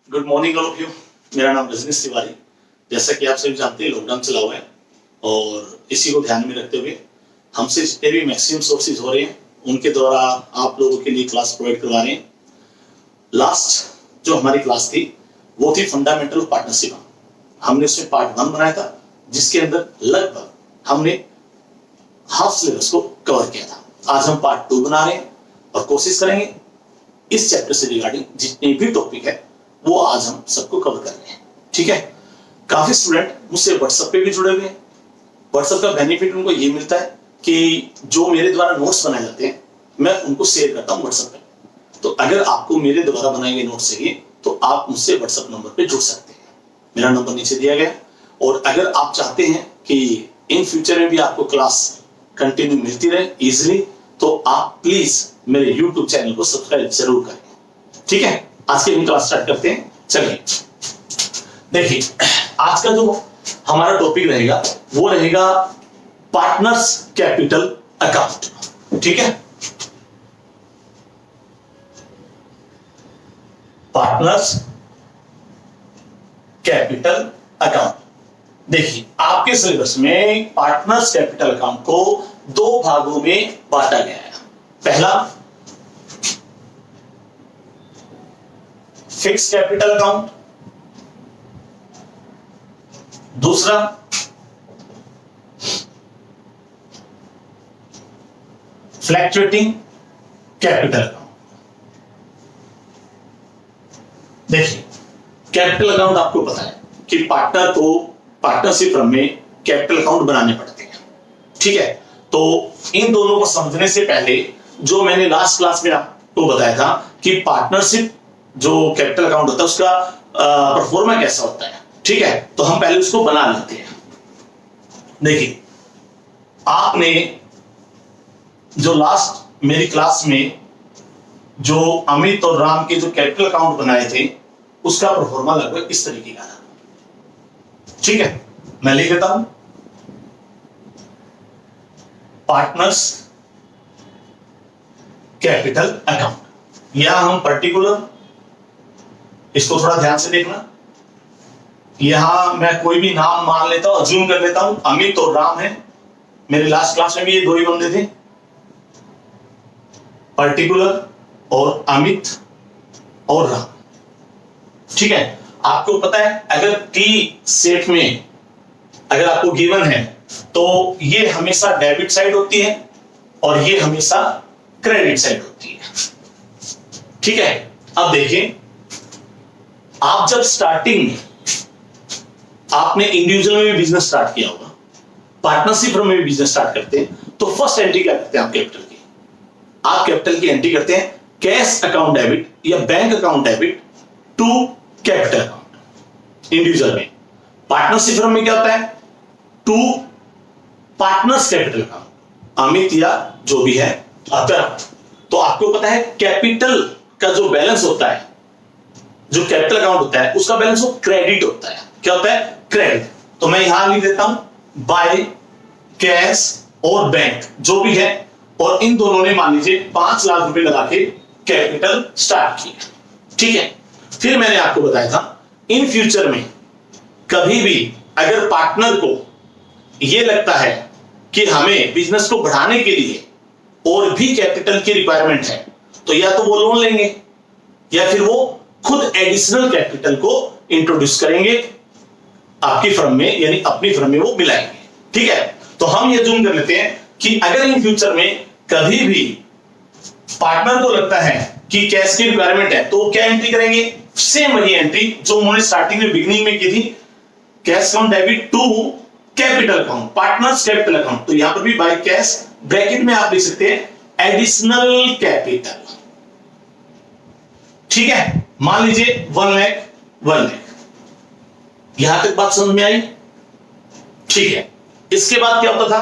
Good morning all of you. मेरा नाम रजनीश तिवारी। जैसा कि आप सभी जानते हैं, लॉकडाउन चला हुआ है और इसी को ध्यान में रखते हुए हमसे जितने भी मैक्सिमम सोर्सेज हो रहे हैं उनके द्वारा आप लोगों के लिए क्लास प्रोवाइड करवा रहे हैं। लास्ट जो हमारी क्लास थी वो थी फंडामेंटल ऑफ पार्टनरशिप। हमने उसमें पार्ट 1 बनाया था जिसके अंदर लगभग हमने हाफ सिलेबस को कवर किया था। आज हम पार्ट 2 बना रहे हैं और कोशिश करेंगे इस चैप्टर से रिगार्डिंग जितने भी टॉपिक है वो आज हम सबको कवर कर रहे हैं। ठीक है। काफी स्टूडेंट मुझसे व्हाट्सएप पे भी जुड़े हुए हैं। व्हाट्सएप का बेनिफिट उनको ये मिलता है कि जो मेरे द्वारा नोट्स बनाए जाते हैं मैं उनको शेयर करता हूँ व्हाट्सएप पे। तो अगर आपको मेरे द्वारा बनाए गए नोट्स चाहिए तो आप मुझसे व्हाट्सएप नंबर पे जुड़ सकते हैं। मेरा नंबर नीचे दिया गया है। और अगर आप चाहते हैं कि इन फ्यूचर में भी आपको क्लास कंटिन्यू मिलती रहे इजिली, तो आप प्लीज मेरे यूट्यूब चैनल को सब्सक्राइब जरूर करें। ठीक है। आज की क्लास स्टार्ट करते हैं। चलिए देखिए, आज का जो हमारा टॉपिक रहेगा वो रहेगा पार्टनर्स कैपिटल अकाउंट। ठीक है। Partners capital account. देखिए, आपके सिलेबस में पार्टनर्स कैपिटल अकाउंट को 2 भागों में बांटा गया है। पहला फिक्स कैपिटल अकाउंट, दूसरा फ्लैक्चुएटिंग कैपिटल अकाउंट। देखिए, कैपिटल अकाउंट आपको पता है कि पार्टनर को पार्टनरशिप फर्म में कैपिटल अकाउंट बनाने पड़ते हैं। ठीक है। तो इन दोनों को समझने से पहले जो मैंने लास्ट क्लास में आपको बताया था कि पार्टनरशिप जो कैपिटल अकाउंट होता है उसका परफॉर्मा कैसा होता है। ठीक है। तो हम पहले उसको बना लेते हैं। देखिए, आपने जो लास्ट मेरी क्लास में जो अमित और राम के जो कैपिटल अकाउंट बनाए थे उसका परफॉर्मा लगभग इस तरीके का था। ठीक है। मैं लिख देता हूं, पार्टनर्स कैपिटल अकाउंट। यहां हम पर्टिकुलर, इसको थोड़ा ध्यान से देखना, यहां मैं कोई भी नाम मान लेता हूं, अज्यूम कर लेता हूं अमित और राम है। मेरे लास्ट क्लास में भी ये 2 ही बंदे थे, पर्टिकुलर और अमित और राम। ठीक है। आपको पता है अगर टी सेट में अगर आपको गिवन है तो ये हमेशा डेबिट साइड होती है और ये हमेशा क्रेडिट साइड होती है। ठीक है। अब देखिए, आप जब स्टार्टिंग में आपने इंडिविजुअल में भी बिजनेस स्टार्ट किया होगा, पार्टनरशिप में भी बिजनेस स्टार्ट करते हैं तो फर्स्ट एंट्री क्या करते हैं आप कैपिटल की? आप कैपिटल की एंट्री करते हैं कैश अकाउंट डेबिट या bank account debit to capital account individual में। पार्टनरशिप में क्या होता है? To partners capital account, Amit या जो भी है अगर। तो आपको पता है कैपिटल का जो बैलेंस होता है, जो कैपिटल अकाउंट होता है उसका बैलेंस वो क्रेडिट होता है। क्या होता है? क्रेडिट। तो मैं यहां लिख देता हूं बाय कैश और बैंक जो भी है, और इन दोनों ने मान लीजिए 5 लाख रुपए लगा के कैपिटल स्टार्ट किया। ठीक है। फिर मैंने आपको बताया था इन फ्यूचर में कभी भी अगर पार्टनर को यह लगता है कि हमें बिजनेस को बढ़ाने के लिए और भी कैपिटल की रिक्वायरमेंट है तो या तो वो लोन लेंगे या फिर वो खुद एडिशनल कैपिटल को इंट्रोड्यूस करेंगे आपकी फर्म में, यानी अपनी फर्म में वो मिलाएंगे। ठीक है। तो हम ये जूम कर लेते हैं कि अगर इन फ्यूचर में कभी भी पार्टनर को लगता है कि कैश की रिक्वायरमेंट है तो क्या एंट्री करेंगे? सेम वही एंट्री जो उन्होंने स्टार्टिंग में बिगिनिंग में की थी, cash account debit to capital account, partners capital account. तो यहां पर भी बाय कैश, ब्रैकेट में आप लिख सकते हैं एडिशनल कैपिटल। ठीक है। मान लीजिए 1 लाख। यहां तक बात समझ में आई? ठीक है। इसके बाद क्या होता था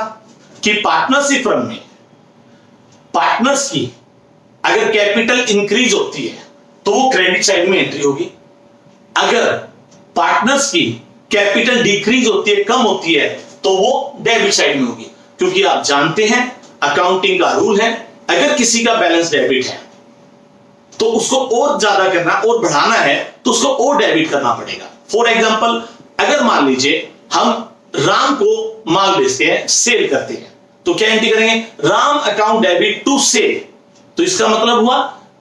कि पार्टनरशिप फर्म में पार्टनर्स की अगर कैपिटल इंक्रीज होती है तो वो क्रेडिट साइड में एंट्री होगी। अगर पार्टनर्स की कैपिटल डिक्रीज होती है, कम होती है, तो वो डेबिट साइड में होगी। क्योंकि आप जानते हैं अकाउंटिंग का रूल है, अगर किसी का बैलेंस डेबिट है तो उसको और ज्यादा करना और बढ़ाना है तो उसको और डेबिट करना पड़ेगा। फॉर एग्जाम्पल, अगर मान लीजिए हम राम को माल बेचते हैं, सेल करते हैं, तो क्या एंट्री करेंगे? Ram account debit to sale. तो इसका मतलब हुआ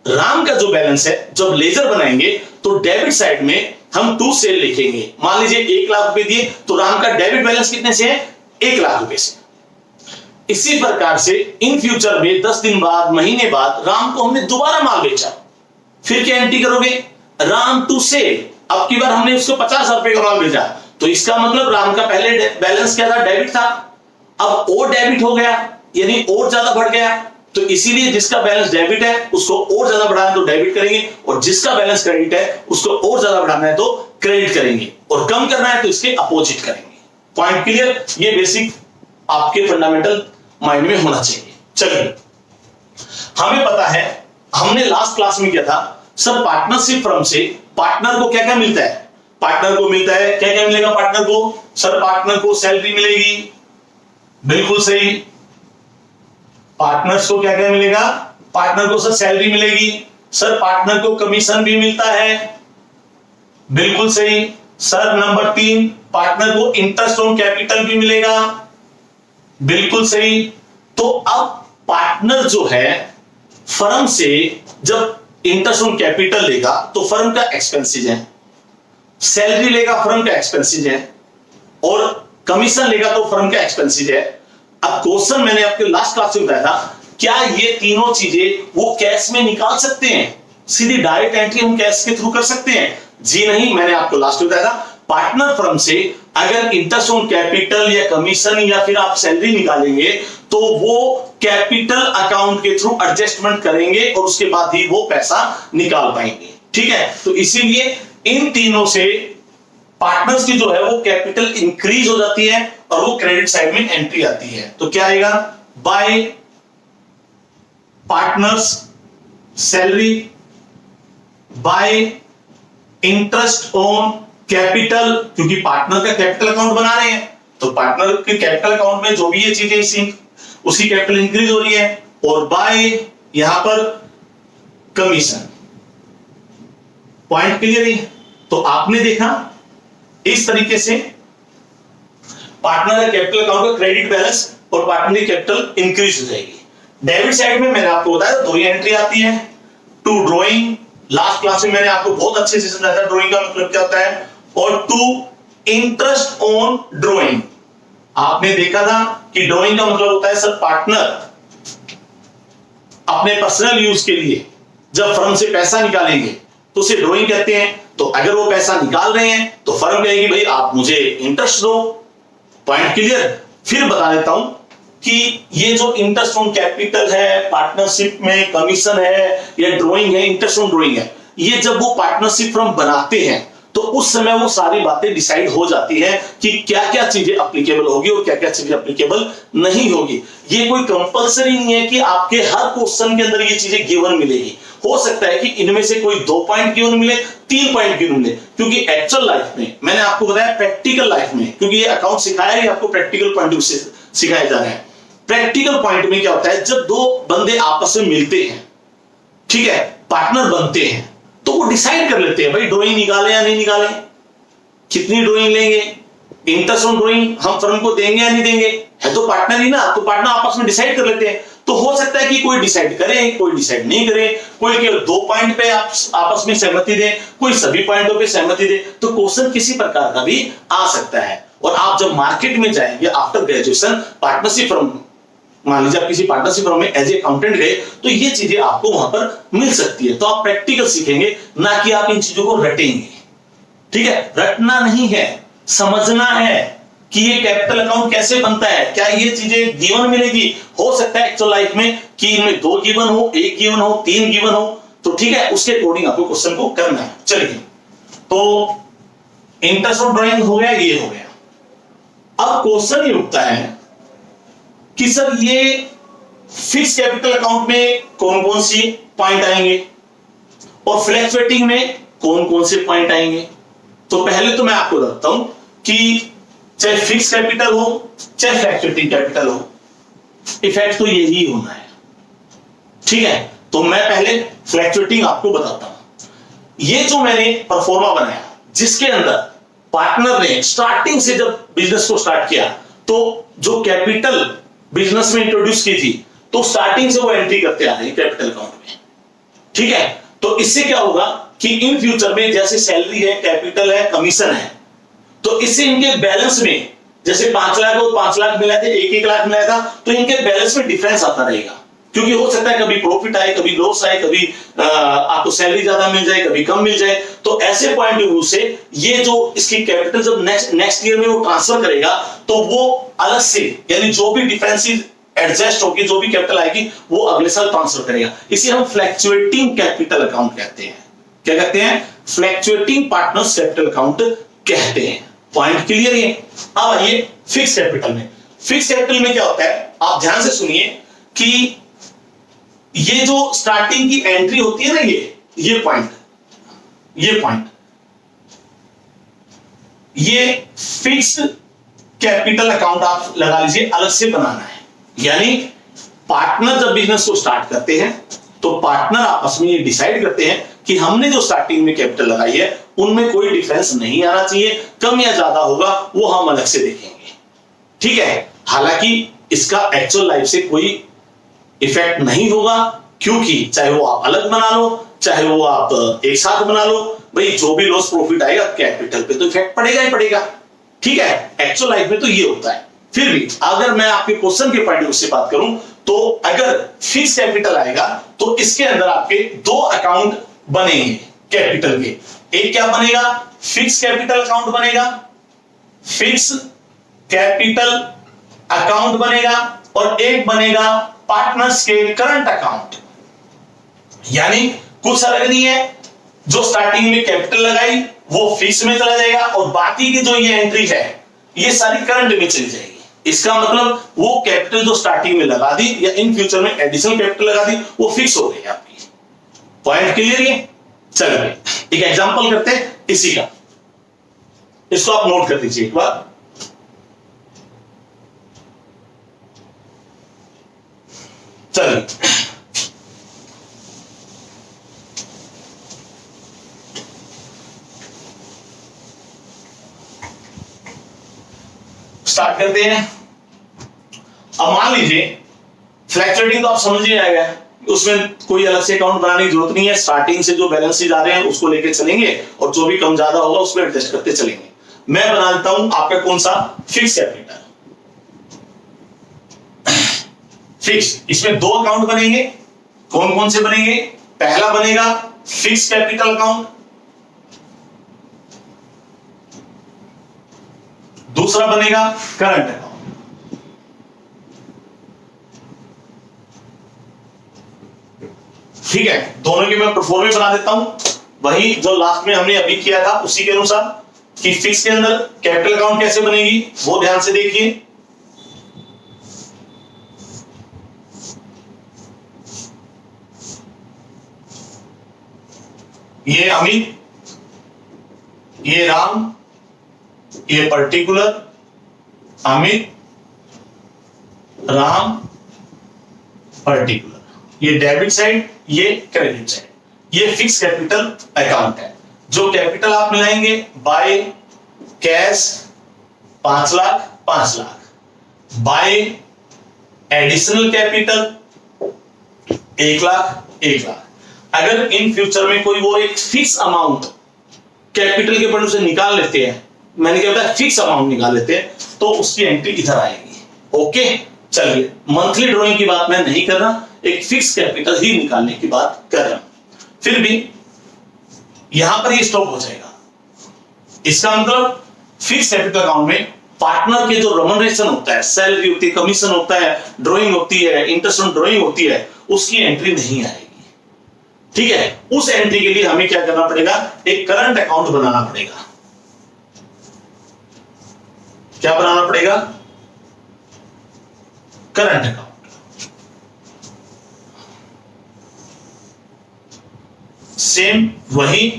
राम का जो बैलेंस है जब लेजर बनाएंगे तो डेबिट साइड में हम टू सेल लिखेंगे। मान लीजिए 1 लाख रुपए दिए तो राम का डेबिट बैलेंस कितने से है? 1 लाख रुपए से। इसी प्रकार से इन फ्यूचर में 10 दिन बाद, महीने बाद राम को हमने दोबारा माल बेचा, फिर क्या एंट्री करोगे? Ram to sale. अब की बार हमने उसको 50,000 रुपए का माल बेचा, तो इसका मतलब राम का पहले बैलेंस क्या था? डेबिट था। अब और डेबिट हो गया, यानी और ज्यादा बढ़ गया। तो इसीलिए जिसका बैलेंस डेबिट है उसको और ज्यादा बढ़ाना है तो डेबिट करेंगे, और जिसका बैलेंस क्रेडिट है उसको और ज्यादा बढ़ाना है तो क्रेडिट करेंगे, और कम करना है तो इसके अपोजिट करेंगे। Point clear? ये बेसिक आपके फंडामेंटल माइंड में होना चाहिए। चलिए, हमें पता है, हमने लास्ट क्लास में किया था सर, पार्टनरशिप फर्म से पार्टनर को क्या क्या मिलता है? पार्टनर को मिलता है, क्या क्या मिलेगा पार्टनर को? सर, पार्टनर को सैलरी मिलेगी, बिल्कुल सही। पार्टनर्स को क्या क्या मिलेगा? पार्टनर को सर सैलरी मिलेगी। सर, पार्टनर को कमीशन भी मिलता है, बिल्कुल सही। सर, नंबर 3, पार्टनर को इंटरेस्ट ऑन कैपिटल भी मिलेगा, बिल्कुल सही। तो अब पार्टनर जो है फर्म से जब इंटरेस्ट ऑन कैपिटल लेगा तो फर्म का एक्सपेंसेस है, सैलरी लेगा फर्म का एक्सपेंसेस है, और कमीशन लेगा तो फर्म का एक्सपेंसेस है। अब क्वेश्चन मैंने आपके लास्ट क्लास में बताया था, क्या ये तीनों चीजें वो कैश में निकाल सकते हैं? सीधी डायरेक्ट एंट्री हम कैश के थ्रू कर सकते हैं? जी नहीं, मैंने आपको लास्ट में बताया था, पार्टनर फर्म से अगर इंटरेस्ट ऑन कैपिटल या कमीशन या फिर आप सैलरी निकालेंगे तो वो कैपिटल अकाउंट के थ्रू एडजस्टमेंट करेंगे और उसके बाद ही वो पैसा निकाल पाएंगे। ठीक है, तो इसीलिए इन तीनों से पार्टनर्स की जो है वो कैपिटल इंक्रीज हो जाती है और वो क्रेडिट साइड में एंट्री आती है। तो क्या आएगा? Bye partners salary bye interest on capital, क्योंकि पार्टनर का कैपिटल अकाउंट बना रहे हैं तो पार्टनर के कैपिटल अकाउंट में जो भी ये चीजें उसकी कैपिटल इंक्रीज हो रही है, और बाय यहां पर कमीशन। पॉइंट क्लियर है? तो आपने देखा इस तरीके से पार्टनर का कैपिटल अकाउंट का क्रेडिट बैलेंस और पार्टनर की कैपिटल इंक्रीज हो जाएगी। डेबिट साइड में मैंने आपको बताया दो ही एंट्री आती है, टू ड्रॉइंग, लास्ट क्लास में मैंने आपको बहुत अच्छे से समझाया था ड्रॉइंग का मतलब क्या होता है, और टू इंटरेस्ट ऑन ड्रॉइंग। आपने देखा था कि ड्रॉइंग का मतलब होता है सर, पार्टनर अपने पर्सनल यूज के लिए जब फर्म से पैसा निकालेंगे तो उसे ड्रॉइंग कहते हैं। तो अगर वो पैसा निकाल रहे हैं तो फर्म कहेगी भाई आप मुझे इंटरेस्ट दो। Point clear? फिर बता देता हूं कि ये जो इंटरेस्ट ऑन कैपिटल है, पार्टनरशिप में कमीशन है या ड्रॉइंग है, इंटरेस्ट ऑन ड्रॉइंग है, ये जब वो पार्टनरशिप फर्म बनाते हैं तो उस समय वो सारी बातें डिसाइड हो जाती है कि क्या क्या चीजें एप्लीकेबल होगी और क्या क्या चीजें एप्लीकेबल नहीं होगी। ये कोई कंपलसरी नहीं है कि आपके हर क्वेश्चन के अंदर ये चीजें गिवन मिलेगी। हो सकता है कि इनमें से कोई 2 पॉइंट गिवन मिले, 3 पॉइंट गिवन मिले, क्योंकि एक्चुअल लाइफ में मैंने आपको बताया प्रैक्टिकल लाइफ में, क्योंकि ये अकाउंट सिखाया है आपको प्रैक्टिकल पॉइंट से सिखाया जा रहा है। प्रैक्टिकल पॉइंट में क्या होता है, जब दो बंदे आपस में मिलते हैं, ठीक है, पार्टनर बनते हैं, तो वो डिसाइड कर लेते हैं भाई ड्राइंग निकाले या नहीं निकाले, कितनी ड्राइंग लेंगे, इंटरेस्ट ऑन ड्राइंग हम फर्म को देंगे या नहीं देंगे, है तो पार्टनर ही ना, तो पार्टनर आपस में डिसाइड कर लेते हैं। तो हो सकता है कि कोई डिसाइड करे, कोई डिसाइड नहीं करे, कोई केवल 2 पॉइंट पे आपस में सहमति दे, कोई सभी पॉइंटों पे सहमति दे, तो क्वेश्चन किसी प्रकार का भी आ सकता है। और आप जब मार्केट में जाएंगे आफ्टर ग्रेजुएशन, पार्टनरशिप फर्म, मान लीजिए आप किसी पार्टनरशिप फर्म में एज ए अकाउंटेंट गए, तो ये चीजें आपको वहां पर मिल सकती है। तो आप प्रैक्टिकल सीखेंगे, ना कि आप इन चीजों को रटेंगे। ठीक है, रटना नहीं है, समझना है कि ये कैपिटल अकाउंट कैसे बनता है, क्या ये चीजें गिवन मिलेगी। हो सकता है एक्चुअल लाइफ में कि इनमें 2 गिवन हो, 1 गिवन हो, 3 गिवन हो, तो ठीक है, उसके अकॉर्डिंग आपको क्वेश्चन को करना है। चलिए, तो इंटरेस्ट ऑफ ड्राइंग हो गया, ये हो गया। अब क्वेश्चन ये उठता है कि सर ये फिक्स कैपिटल अकाउंट में कौन कौन सी पॉइंट आएंगे और फ्लैक्चुएटिंग में कौन कौन से पॉइंट आएंगे। तो पहले तो मैं आपको बताता हूं कि चाहे फिक्स कैपिटल हो चाहे फ्लैक्चुएटिंग कैपिटल हो, इफेक्ट तो यही होना है। ठीक है, तो मैं पहले फ्लैक्चुएटिंग आपको बताता हूं। ये जो मैंने परफॉर्मा बनाया जिसके अंदर पार्टनर ने स्टार्टिंग से जब बिजनेस को स्टार्ट किया तो जो कैपिटल बिजनेस में इंट्रोड्यूस की थी तो स्टार्टिंग से वो एंट्री करते आ रहे हैं कैपिटल अकाउंट में, ठीक है। तो इससे क्या होगा कि इन फ्यूचर में जैसे सैलरी है, कैपिटल है, कमीशन है, तो इससे इनके बैलेंस में जैसे 5 लाख और 5 लाख मिला थे, 1-1 लाख मिला था, तो इनके बैलेंस में डिफरेंस आता रहेगा, क्योंकि हो सकता है कभी प्रॉफिट आए, कभी लॉस आए, कभी आपको सैलरी ज्यादा मिल जाए, कभी कम मिल जाए। तो ऐसे पॉइंट ऑफ व्यू से ये जो इसकी कैपिटल जब नेक्स्ट ईयर में वो ट्रांसफर करेगा तो वो अलग से, यानी जो भी डिफरेंसेस एडजस्ट होगी, जो भी कैपिटल आएगी वो अगले साल ट्रांसफर करेगा। इसे हम फ्लैक्चुएटिंग कैपिटल अकाउंट कहते हैं। क्या कहते हैं? फ्लैक्चुएटिंग पार्टनर्स कैपिटल अकाउंट कहते हैं। पॉइंट क्लियर है? अब आइए फिक्स कैपिटल में। फिक्स कैपिटल में क्या होता है, आप ध्यान से सुनिए कि ये जो स्टार्टिंग की एंट्री होती है ना, ये पॉइंट, ये फिक्स्ड कैपिटल अकाउंट आप लगा लीजिए, अलग से बनाना है। यानी पार्टनर जब बिजनेस को स्टार्ट करते हैं तो पार्टनर आपस में ये डिसाइड करते हैं कि हमने जो स्टार्टिंग में कैपिटल लगाई है उनमें कोई डिफरेंस नहीं आना चाहिए, कम या ज्यादा होगा वो हम अलग से देखेंगे, ठीक है। हालांकि इसका एक्चुअल लाइफ से कोई इफेक्ट नहीं होगा, क्योंकि चाहे वो आप अलग बना लो, चाहे वो आप एक साथ बना लो, भाई जो भी लॉस प्रॉफिट आएगा कैपिटल पे तो इफेक्ट पड़ेगा ही पड़ेगा, ठीक है। एक्चुअल लाइफ में तो ये होता है। फिर भी अगर मैं आपके क्वेश्चन के पॉइंट ऑफ व्यू से बात करूं तो अगर फिक्स कैपिटल आएगा तो इसके अंदर आपके 2 अकाउंट बनेंगे कैपिटल के। एक क्या बनेगा? फिक्स कैपिटल अकाउंट बनेगा, फिक्स कैपिटल अकाउंट बनेगा, और एक बनेगा पार्टनर्स के करंट अकाउंट। यानी कुछ अलग नहीं है, जो स्टार्टिंग में कैपिटल लगाई वो फिक्स में चला जाएगा और बाकी की जो ये एंट्री है ये सारी करंट में चली जाएगी। इसका मतलब वो कैपिटल जो स्टार्टिंग में लगा दी या इन फ्यूचर में एडिशनल कैपिटल लगा दी वो फिक्स हो गई आपकी। पॉइंट क्लियर है? चलिए एक एग्जांपल करते हैं इसी का, इसको आप नोट कर दीजिए एक बार। चलिए स्टार्ट करते हैं। अब मान लीजिए फ्लैक्चुएटिंग तो आप समझ ही आएगा, उसमें कोई अलग से अकाउंट बनाने की जरूरत नहीं है, स्टार्टिंग से जो बैलेंस शीट आ रहे हैं उसको लेके चलेंगे और जो भी कम ज्यादा होगा उसमें एडजस्ट करते चलेंगे। मैं बना देता हूं आपका कौन सा, फिक्स कैपिटल। फिक्स, इसमें 2 अकाउंट बनेंगे। कौन कौन से बनेंगे? पहला बनेगा फिक्स कैपिटल अकाउंट, दूसरा बनेगा करंट अकाउंट। ठीक है, दोनों की मैं प्रोफॉर्मा बना देता हूं, वही जो लास्ट में हमने अभी किया था उसी के अनुसार कि फिक्स के अंदर कैपिटल अकाउंट कैसे बनेगी वो ध्यान से देखिए। ये अमित, ये राम, ये पर्टिकुलर, अमित, राम, पर्टिकुलर, ये डेबिट साइड, ये क्रेडिट साइड। ये फिक्स कैपिटल अकाउंट है। जो कैपिटल आप मिलाएंगे by cash 5 lakh 5 lakh, bye additional capital 1 lakh 1 lakh. अगर इन फ्यूचर में कोई वो एक फिक्स अमाउंट कैपिटल के पॉइंट से निकाल लेते हैं, मैंने क्या बताया, फिक्स अमाउंट निकाल लेते हैं, तो उसकी एंट्री इधर आएगी। ओके, चलिए मंथली ड्रॉइंग की बात मैं नहीं कर रहा, एक फिक्स कैपिटल ही निकालने की बात कर रहा हूं। फिर भी यहां पर ये स्टॉप हो जाएगा। इसका मतलब फिक्स कैपिटल अकाउंट में पार्टनर के जो रेम्युनरेशन होता है, सैलरी होती है, कमीशन होता है, ड्रॉइंग होती है, इंटरेस्ट ऑन ड्रॉइंग होती है, उसकी एंट्री नहीं आएगी। ठीक है, उस एंट्री के लिए हमें क्या करना पड़ेगा, एक करंट अकाउंट बनाना पड़ेगा। क्या बनाना पड़ेगा? Current account. सेम वही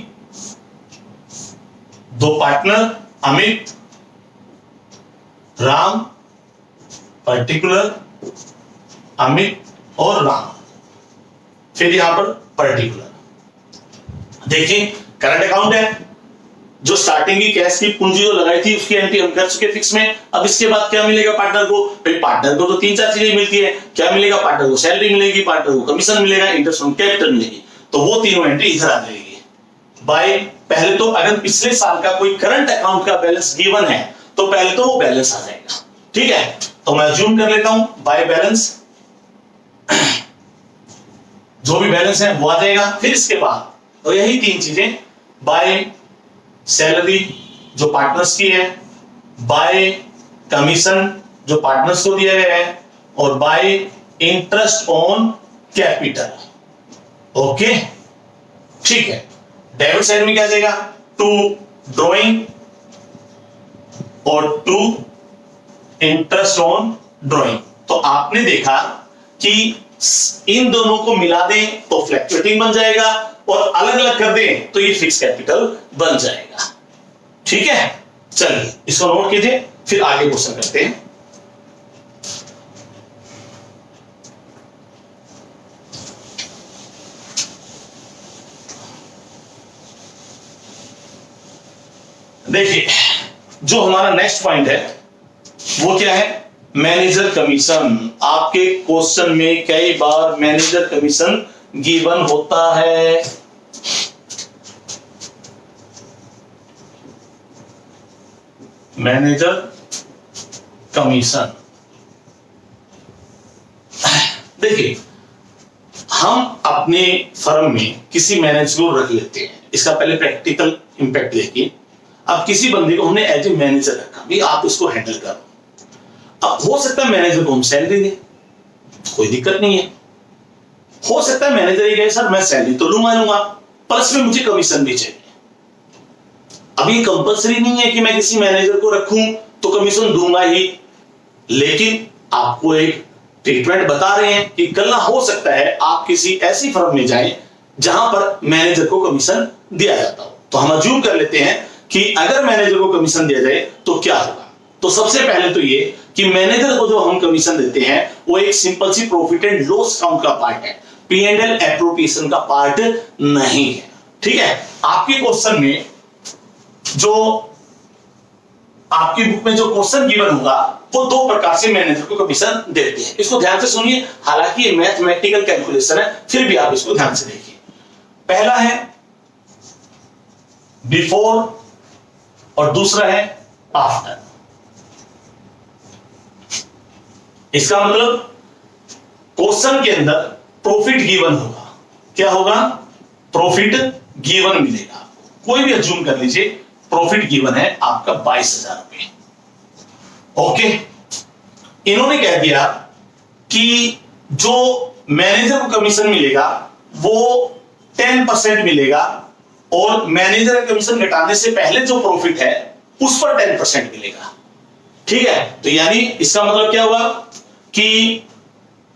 2 पार्टनर अमित, राम, पर्टिकुलर, अमित और राम। फिर यहां पर पर्टिकुलर। देखिए करंट अकाउंट है, जो स्टार्टिंग की कैश की पूंजी जो लगाई थी उसकी एंट्री हम कर चुके फिक्स में। अब इसके बाद क्या मिलेगा पार्टनर को? भाई पार्टनर को तो 3-4 चीजें मिलती है। क्या मिलेगा? पार्टनर को सैलरी मिलेगी, पार्टनर को कमीशन मिलेगा, इंटरेस्ट ऑन कैपिटल मिलेगी। तो वो तीनों एंट्री इधर आ जाएगी। बाय पहले तो अगर पिछले साल का कोई करंट अकाउंट का बैलेंस गिवन है तो पहले तो वो बैलेंस आ जाएगा। ठीक है, तो मैं अज्यूम कर लेता हूं बाय बैलेंस, जो भी बैलेंस है वो आ जाएगा। फिर इसके बाद तो यही तीन चीजें, बाय सैलरी जो पार्टनर्स की है, बाय कमीशन जो पार्टनर्स को दिया गया है, और bye interest on capital. Okay ठीक है। डेबिट साइड में क्या आ जाएगा? टू ड्रॉइंग और टू इंटरेस्ट ऑन ड्रॉइंग। तो आपने देखा कि इन दोनों को मिला दें तो फ्लैक्चुएटिंग बन जाएगा, और अलग अलग कर दें तो ये फिक्स कैपिटल बन जाएगा। ठीक है, चलिए इसको नोट कीजिए, फिर आगे क्वेश्चन करते हैं। देखिए जो हमारा नेक्स्ट पॉइंट है वो क्या है? Manager commission. आपके क्वेश्चन में कई बार मैनेजर कमीशन गिवन होता है। मैनेजर कमीशन, देखिए हम अपने फर्म में किसी मैनेजर को रख लेते हैं, इसका पहले प्रैक्टिकल इंपैक्ट देखिए। अब किसी बंदे को हमने एज ए मैनेजर रखा, भी आप इसको हैंडल करो। अब हो सकता है मैनेजर को हम सैलरी दें, कोई दिक्कत नहीं है। हो सकता है मैनेजर ही कहे सर मैं सैलरी तो लूंगा प्लस में मुझे कमीशन भी चाहिए। अब ये कंपलसरी नहीं है कि मैं किसी मैनेजर को रखूं तो कमीशन दूंगा ही, लेकिन आपको एक ट्रीटमेंट बता रहे हैं कि कल ना हो सकता है आप किसी ऐसी फर्म में जाएं जहां पर मैनेजर को कमीशन दिया जाता हो। तो हम अज्यूम कर लेते हैं कि अगर मैनेजर को कमीशन दिया जाए तो क्या होगा। तो सबसे पहले तो ये कि मैनेजर को जो हम कमीशन देते हैं वो एक सिंपल सी प्रॉफिट एंड लॉस अकाउंट का पार्ट है, P&L एप्रोप्रिएशन का पार्ट नहीं है। ठीक है, आपके क्वेश्चन में जो आपकी बुक में जो क्वेश्चन गिवन होगा वो दो प्रकार से मैनेजर को कमीशन देते हैं। इसको ध्यान से सुनिए, हालांकि ये मैथमेटिकल कैलकुलेशन है फिर भी आप इसको ध्यान से देखिए। पहला है बिफोर और दूसरा है आफ्टर। इसका मतलब क्वेश्चन के अंदर प्रॉफिट गिवन होगा। क्या होगा? प्रॉफिट गिवन मिलेगा। कोई भी अज्यूम कर लीजिए, प्रॉफिट गिवन है आपका 22,000 रुपए। ओके, इन्होंने कह दिया कि जो मैनेजर को कमीशन मिलेगा वो 10% मिलेगा, और मैनेजर का कमीशन घटाने से पहले जो प्रॉफिट है उस पर 10% मिलेगा। ठीक है, तो यानी इसका मतलब क्या हुआ कि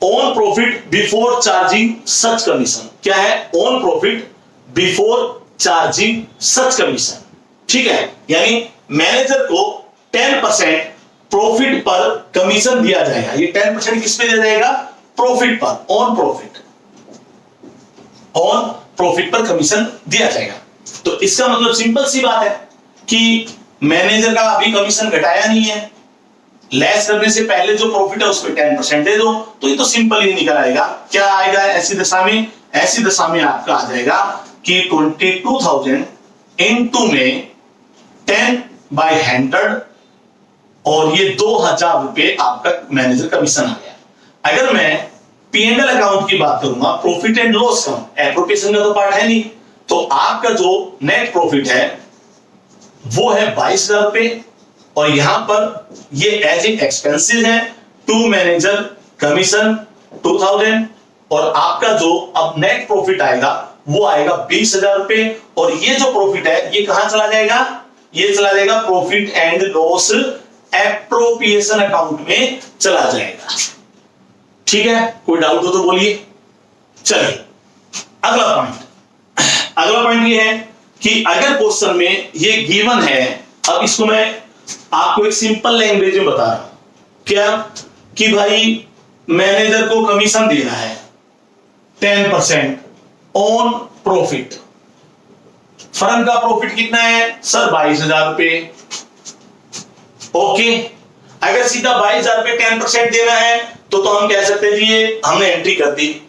on profit before charging such commission. क्या है? On profit before charging such commission. ठीक है, यानी मैनेजर को 10% प्रॉफिट पर कमीशन दिया जाएगा। ये 10% किस पे दिया जाएगा? प्रॉफिट पर, ऑन प्रॉफिट, ऑन प्रॉफिट पर कमीशन दिया जाएगा। तो इसका मतलब सिंपल सी बात है कि मैनेजर का अभी कमीशन घटाया नहीं है, लेस करने से पहले जो प्रॉफिट है उस पर 10% दे दो, तो ये तो सिंपल ही निकल आएगा। क्या आएगा ऐसी दशा में? ऐसी दशा में आपका आ जाएगा कि 22,000 इनटू में 10/100, और ये 2,000 रुपए आपका मैनेजर कमीशन आ गया। अगर मैं P&L अकाउंट की बात करूंगा, profit and loss account, appropriation का तो पार्ट है नहीं, तो आपका जो नेट प्रॉफिट है वो है 22,000 रुपए, और यहां पर ये एज ए एक्सपेंसेस है टू मैनेजर कमीशन 2,000, और आपका जो अब नेट प्रॉफिट आएगा वो आएगा 20,000 रुपए, और ये जो प्रॉफिट है ये कहां चला जाएगा? ये चला जाएगा profit and loss appropriation account में चला जाएगा। ठीक है, कोई डाउट हो तो बोलिए। चलिए अगला पॉइंट ये है कि अगर क्वेश्चन में ये गिवन है, अब इसको मैं आपको एक सिंपल लैंग्वेज में बता रहा हूं। क्या? कि भाई मैनेजर को कमीशन देना है, 10% ऑन प्रॉफिट। फर्म का प्रॉफिट कितना है सर 22,000 रुपए। ओके, अगर सीधा 22,000 रुपए 10% देना है तो हम कह सकते हैं ये हमने एंट्री कर दी।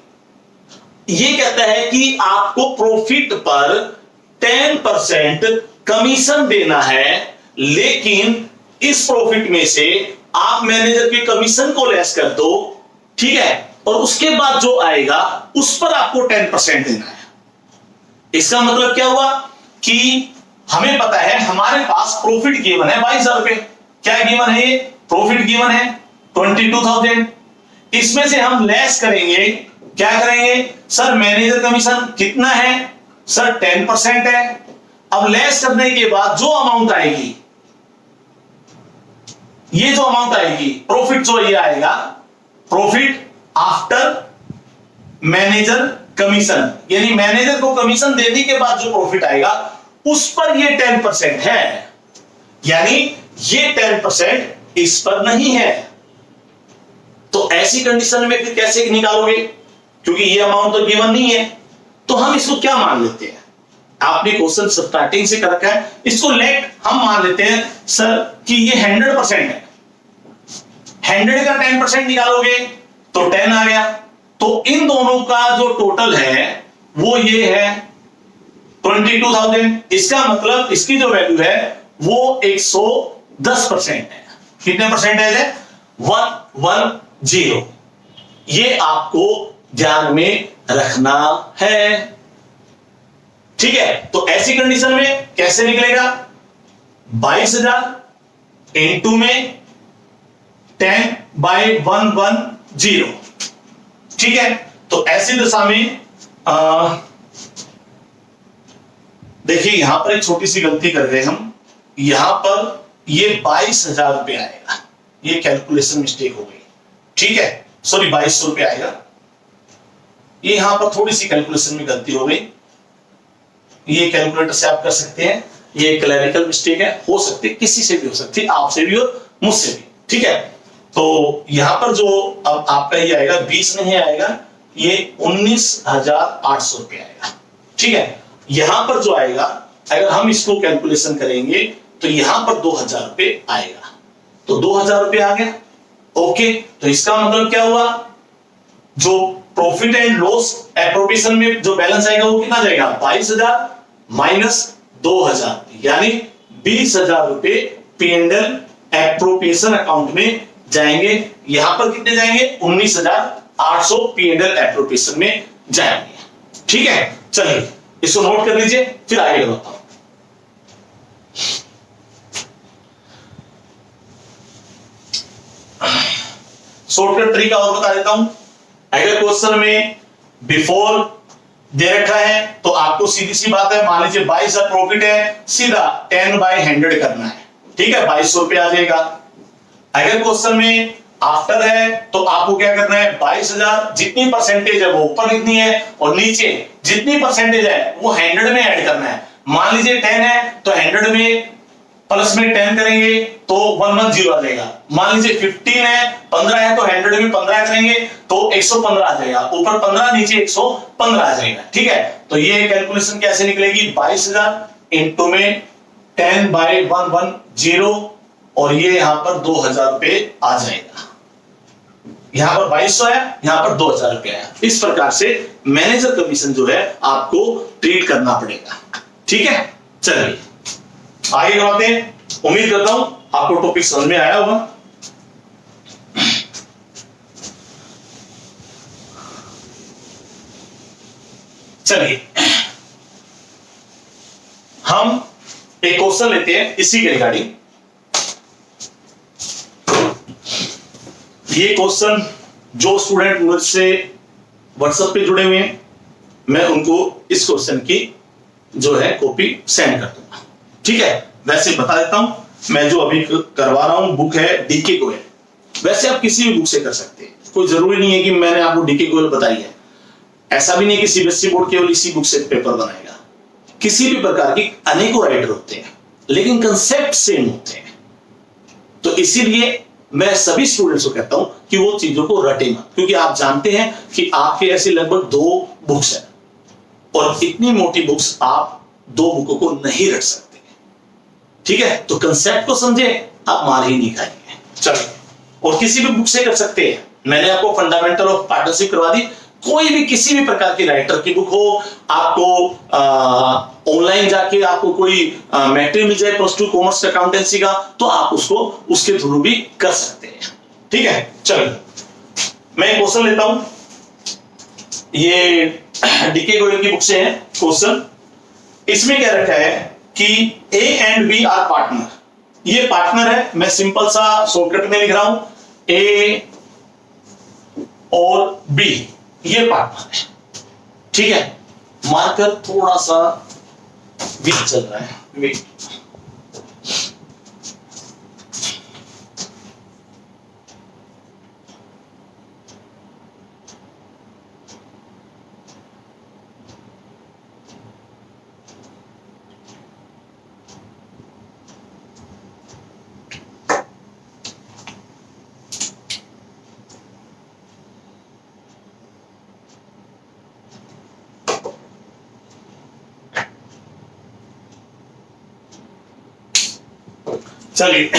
ये कहता है कि आपको प्रॉफिट पर 10% कमीशन देना है, लेकिन इस प्रॉफिट में से आप मैनेजर के कमीशन को लेस कर दो, ठीक है, और उसके बाद जो आएगा उस पर आपको 10% देना है। इसका मतलब क्या हुआ कि हमें पता है हमारे पास प्रॉफिट गिवन है 22,000 रुपए। क्या गिवन है? ये प्रॉफिट गिवन है 22,000। इसमें से हम लेस करेंगे, क्या करेंगे सर मैनेजर कमीशन कितना है सर 10% है। अब लेस करने के बाद जो अमाउंट आएगी, ये जो अमाउंट आएगी प्रॉफिट जो ये आएगा प्रॉफिट आफ्टर मैनेजर कमीशन, यानी मैनेजर को कमीशन देने के बाद जो प्रॉफिट आएगा उस पर ये 10% है, यानी ये 10% इस पर नहीं है। तो ऐसी कंडीशन में फिर कैसे निकालोगे, क्योंकि ये अमाउंट तो गिवन नहीं है। तो हम इसको क्या मान लेते हैं, आपने क्वेश्चन स्टार्टिंग से कर रखा है, इसको लेट हम मान लेते हैं सर कि ये 100% है। 100 का 10% निकालोगे तो 10 आ गया। तो इन दोनों का जो टोटल है वो ये है 22,000। इसका मतलब इसकी जो वैल्यू है वो 110% है। कितने परसेंटेज है? 110। ये आपको ध्यान में रखना है, ठीक है। तो ऐसी कंडीशन में कैसे निकलेगा 22,000 इंटू में 10/110, ठीक है। तो ऐसी दशा में देखिए यहां पर एक छोटी सी गलती कर रहे हैं हम, यहां पर ये 22,000 रुपए आएगा, ये कैलकुलेशन मिस्टेक हो गई, ठीक है, सॉरी 2200 रुपए आएगा। ये यहां पर थोड़ी सी कैलकुलेशन में गलती हो गई, ये कैलकुलेटर से आप कर सकते हैं, ये क्लरिकल मिस्टेक है, हो सकती है किसी से भी हो सकती है, आपसे भी और मुझसे भी, ठीक है। तो यहां पर जो अब आपका ये आएगा 20 नहीं आएगा, ये 19,800 रुपए आएगा, ठीक है। यहां पर जो आएगा अगर हम इसको कैलकुलेशन करेंगे तो यहां पर 2,000 रुपए आएगा, तो 2,000 रुपए आ गया। ओके, तो इसका मतलब क्या हुआ, जो प्रॉफिट एंड लॉस एप्रोप्रिएशन में जो बैलेंस आएगा वो कितना जाएगा 22,000 माइनस 2,000, यानी 20,000 रुपए P&L एप्रोप्रिएशन अकाउंट में जाएंगे। यहां पर कितने जाएंगे 19,800 P&L एप्रोप्रिएशन में जाएंगे, ठीक है। चलिए इसको नोट कर लीजिए, फिर आगे बताता हूं। शॉर्टकट तरीका और बता देता हूं। अगर क्वेश्चन में बिफोर दे रखा है तो आपको सीधी सी बात है, मान लीजिए 22,000 प्रॉफिट है, सीधा 10/100 करना है, ठीक है, 2200 रुपए आ जाएगा। अगर क्वेश्चन में आफ्टर है तो आपको क्या करना है 22,000 जितनी परसेंटेज है वो ऊपर लिखनी है और नीचे जितनी परसेंटेज है वो 100 में ऐड करना है। मान लीजिए 10 है तो 100 में प्लस में 10 करेंगे तो 110 आ जाएगा। मान लीजिए 15 है, 15 है तो 100 में 15 करेंगे तो 115 आ जाएगा, ऊपर 15 नीचे 115 आ जाएगा, ठीक है। तो ये कैलकुलेशन कैसे निकलेगी 22,000 इंटू में 10/110 और ये यहां पर 2,000 रुपए आ जाएगा। यहां पर 2200 है, यहां पर 2,000 रुपए आया। इस प्रकार से मैनेजर कमीशन जो है आपको ट्रीट करना पड़ेगा, ठीक है। चलिए आगे बढ़ते हैं। उम्मीद करता हूं आपको टॉपिक समझ में आया होगा। चलिए हम एक क्वेश्चन लेते हैं इसी के रिगार्डिंग। ये क्वेश्चन जो स्टूडेंट मुझसे व्हाट्सएप पे जुड़े हुए हैं मैं उनको इस क्वेश्चन की जो है कॉपी सेंड कर दूंगा, ठीक है। वैसे बता देता हूं, मैं जो अभी करवा रहा हूं बुक है डीके गोयल। वैसे आप किसी भी बुक से कर सकते हैं, कोई जरूरी नहीं है कि मैंने आपको डीके गोयल बताई है। ऐसा भी नहीं कि सीबीएसई बोर्ड केवल इसी बुक से पेपर बनाएगा। किसी भी प्रकार की अनेकों राइटर होते हैं लेकिन कंसेप्ट सेम होते हैं। तो इसीलिए मैं सभी स्टूडेंट्स को कहता हूं कि वो चीजों को रटे मत, क्योंकि आप जानते हैं कि आपके ऐसी लगभग 2 बुक्स है और इतनी मोटी बुक्स आप 2 बुकों को नहीं रट सकते। ठीक है, तो कंसेप्ट को समझे, आप मार ही नहीं खाएंगे। चलो, और किसी भी बुक से कर सकते हैं। मैंने आपको फंडामेंटल ऑफ पार्टनरशिप करवा दी। कोई भी किसी भी प्रकार की राइटर की बुक हो, आपको ऑनलाइन जाके आपको कोई मैटेरियल मिल जाए +2 कॉमर्स अकाउंटेंसी का, तो आप उसको उसके थ्रू भी कर सकते हैं। ठीक है, चलो मैं क्वेश्चन लेता हूं। ये डीके गोयल की बुक से है क्वेश्चन। इसमें क्या रखा है कि A and B are partner. ये पार्टनर है, मैं सिंपल सा शॉर्टकट में लिख रहा हूं, ए और बी ये पार्टनर है। ठीक है, मार्कर थोड़ा सा वीक चल रहा है, वेट। चलिए,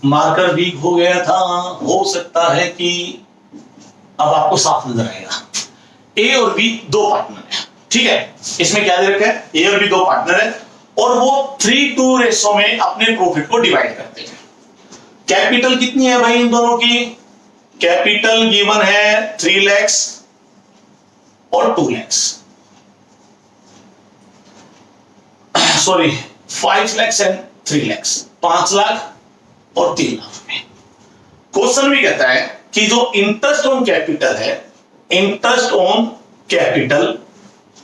मार्कर वीक हो गया था, हो सकता है कि अब आपको साफ नजर आएगा। ए और बी 2 पार्टनर है। ठीक है, इसमें क्या दे रखा है, ए और बी 2 पार्टनर है और वो 3:2 रेशो में अपने प्रॉफिट को डिवाइड करते हैं। कैपिटल कितनी है भाई इन दोनों की? कैपिटल गिवन है 3 लाख और 2 लाख, सॉरी 5 लाख एंड 3 लाख, 5 लाख और 3 लाख में। क्वेश्चन भी कहता है कि जो इंटरेस्ट ऑन कैपिटल है, इंटरेस्ट ऑन कैपिटल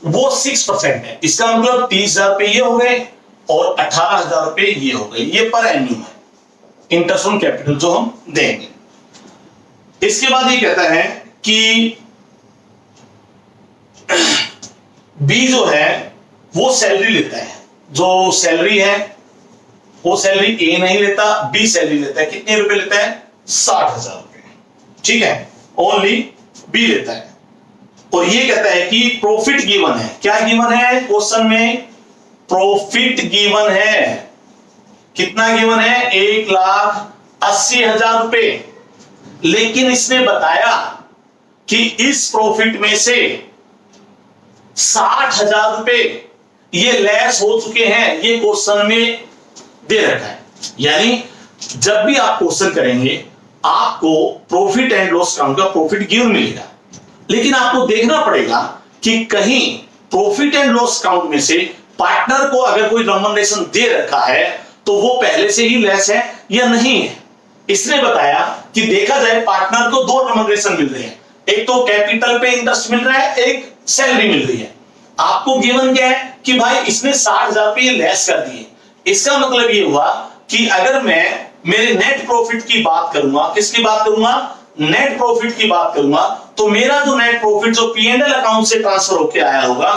वो 6% है। इसका मतलब 30,000 रुपए ये हो गए और 18,000 रुपए ये हो गए। ये पर एन्यूम है इंटरेस्ट ऑन कैपिटल जो हम देंगे। इसके बाद ये कहता है कि बी जो है वो सैलरी लेता है। जो सैलरी है वो सैलरी ए नहीं लेता, बी सैलरी लेता है। कितने रुपए लेता है? 60,000 रुपए। ठीक है, ओनली बी लेता है। और ये कहता है कि प्रॉफिट गिवन है। क्या गिवन है क्वेश्चन में? प्रॉफिट गिवन है। कितना गिवन है? 1,80,000 रुपए। लेकिन इसने बताया कि इस प्रॉफिट में से 60,000 रुपए ये लेस हो चुके हैं। ये क्वेश्चन में दे रखा है। यानी जब भी आप क्वेश्चन करेंगे आपको प्रॉफिट एंड लॉस अकाउंट का प्रॉफिट गिवन मिलेगा, लेकिन आपको देखना पड़ेगा कि कहीं प्रॉफिट एंड लॉस अकाउंट में से पार्टनर को अगर कोई रेम्युनरेशन दे रखा है तो वो पहले से ही लेस है या नहीं है। इसने बताया कि देखा जाए पार्टनर को 2 रेम्युनरेशन मिल रहे हैं, एक तो कैपिटल पे इंटरेस्ट मिल रहा है, एक सैलरी मिल रही है। आपको गिवन क्या है कि भाई इसने 60,000 रुपये लेस कर दिए। इसका मतलब ये हुआ कि अगर मैं मेरे नेट प्रॉफिट की बात करूंगा, किसकी बात करूंगा? नेट प्रॉफिट की बात करूंगा, तो मेरा जो नेट प्रॉफिट जो P&L अकाउंट से ट्रांसफर होकर आया होगा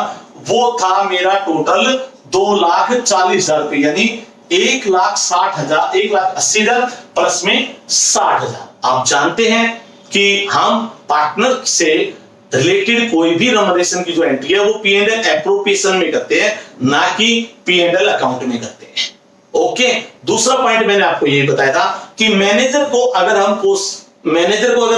वो था मेरा टोटल 2,40,000 रुपए, यानी 1,60,000, 1,80,000 प्लस में 60,000। आप जानते हैं कि हम पार्टनर से रिलेटेड कोई भी रेम्युनरेशन की जो एंट्री है वो P&L एप्रोप्रिएशन में करते हैं, ना कि P&L अकाउंट में करते हैं। ओके, दूसरा पॉइंट मैंने आपको ये बताया था कि मैनेजर को अगर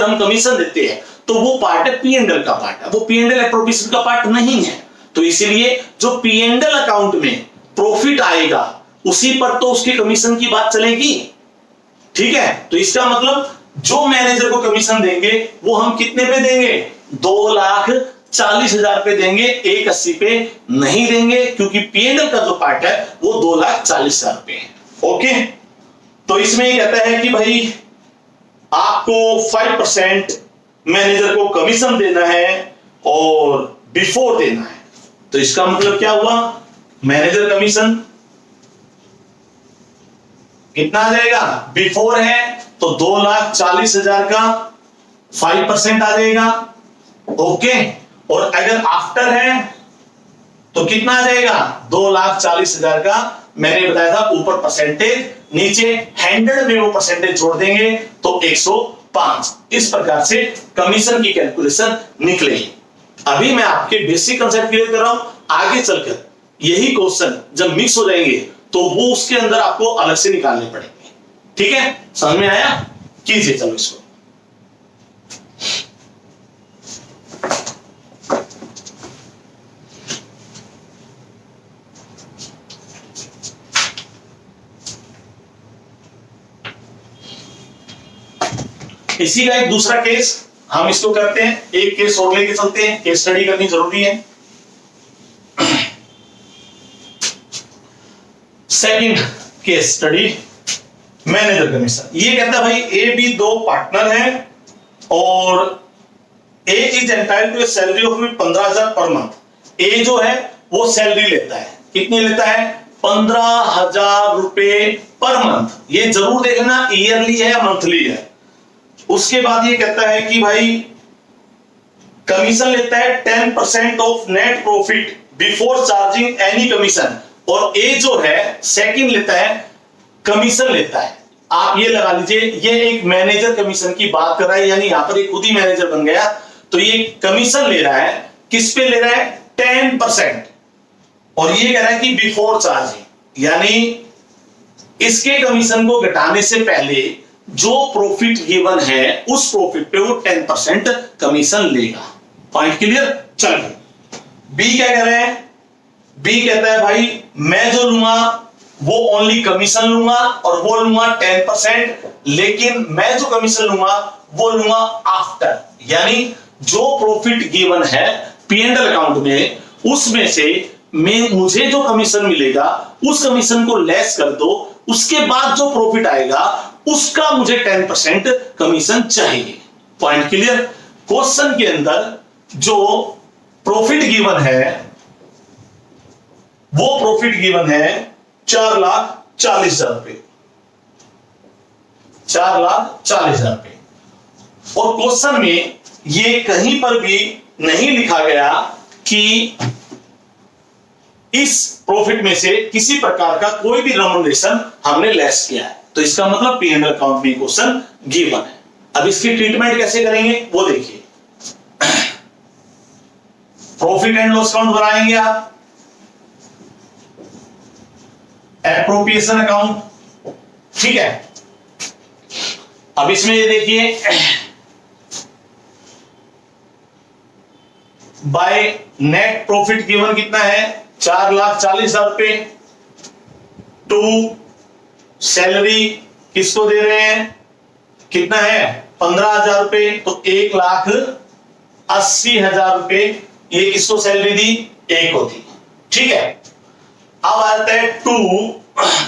हम कमीशन देते हैं तो वो पार्ट है P&L का पार्ट है, वो P&L एप्रोप्रिएशन का पार्ट नहीं है। तो इसीलिए जो P&L अकाउंट में प्रॉफिट आएगा उसी पर तो उसकी कमीशन की बात चलेगी। ठीक है, तो इसका मतलब जो मैनेजर को कमीशन देंगे वो हम कितने पे देंगे? 2,40,000 रुपए देंगे, 1,80 पे नहीं देंगे, क्योंकि P&L का जो पार्ट है वो 2,40,000 रुपए है। ओके, तो इसमें ये कहता है कि भाई आपको 5% मैनेजर को कमीशन देना है और बिफोर देना है। तो इसका मतलब क्या हुआ? मैनेजर कमीशन कितना आ जाएगा? बिफोर है तो 2,40,000 का 5% आ जाएगा। ओके, और अगर आफ्टर है तो कितना आ जाएगा? 2,40,000 का, मैंने बताया था ऊपर परसेंटेज नीचे 100 में वो परसेंटेज जोड़ देंगे तो 105। इस प्रकार से कमीशन की कैलकुलेशन निकलेगी। अभी मैं आपके बेसिक कंसेप्ट क्लियर कर रहा हूं, आगे चलकर यही क्वेश्चन जब मिक्स हो जाएंगे तो वो उसके अंदर आपको अलग से निकालने पड़ेंगे। ठीक है, समझ में आया? कीजिए चलो इसको। इसी का एक दूसरा केस हम इसको करते हैं, एक केस और लेके चलते हैं, केस स्टडी करनी जरूरी है। Second case study, manager commission. ये कहता है भाई ए बी दो पार्टनर हैं और A is entitled to salary of 15,000 per month. ए जो है वो सैलरी लेता है, कितनी लेता है? 15,000 रुपए पर मंथ। ये जरूर देखना ईयरली है या मंथली है। उसके बाद ये कहता है कि भाई कमीशन लेता है 10% of net profit before charging any commission. और ए जो है सेकंड लेता है, कमीशन लेता है। आप ये लगा लीजिए ये एक मैनेजर कमीशन की बात कर रहा है, यानी यहां पर एक खुद ही मैनेजर बन गया। तो ये कमीशन ले रहा है, किस पे ले रहा है? 10%। और ये कह रहा है कि बिफोर चार्जिंग, यानी इसके कमीशन को घटाने से पहले जो प्रॉफिट गिवन है उस प्रॉफिट पे वो 10% कमीशन लेगा। Point clear? चलिए बी क्या कह रहे हैं? बी कहता है भाई मैं जो लूंगा वो ओनली कमीशन लूंगा और वो लूंगा 10%, लेकिन मैं जो कमीशन लूंगा वो लूंगा आफ्टर, यानी जो प्रॉफिट गिवन है P&L अकाउंट में उसमें से मुझे जो कमीशन मिलेगा उस कमीशन को लेस कर दो, उसके बाद जो प्रॉफिट आएगा उसका मुझे 10% कमीशन चाहिए। Point clear? क्वेश्चन के अंदर जो प्रॉफिट गिवन है वो प्रॉफिट गिवन है 4,40,000 रुपए, 4,40,000 रुपए। और क्वेश्चन में ये कहीं पर भी नहीं लिखा गया कि इस प्रॉफिट में से किसी प्रकार का कोई भी रेम्युनरेशन हमने लेस किया है। तो इसका मतलब P&L अकाउंट में क्वेश्चन गिवन है। अब इसकी ट्रीटमेंट कैसे करेंगे वो देखिए। प्रॉफिट एंड लॉस अकाउंट बनाएंगे आप, एप्रोप्रिएशन अकाउंट, ठीक है। अब इसमें ये देखिए बाय नेट प्रॉफिट गिवन कितना है? 4,40,000 रुपए। टू सैलरी किसको दे रहे हैं? कितना है? 15,000 रुपए। तो 1,80,000 रुपए ये किसको सैलरी दी? ए को दी, ठीक है। अब आता है टू,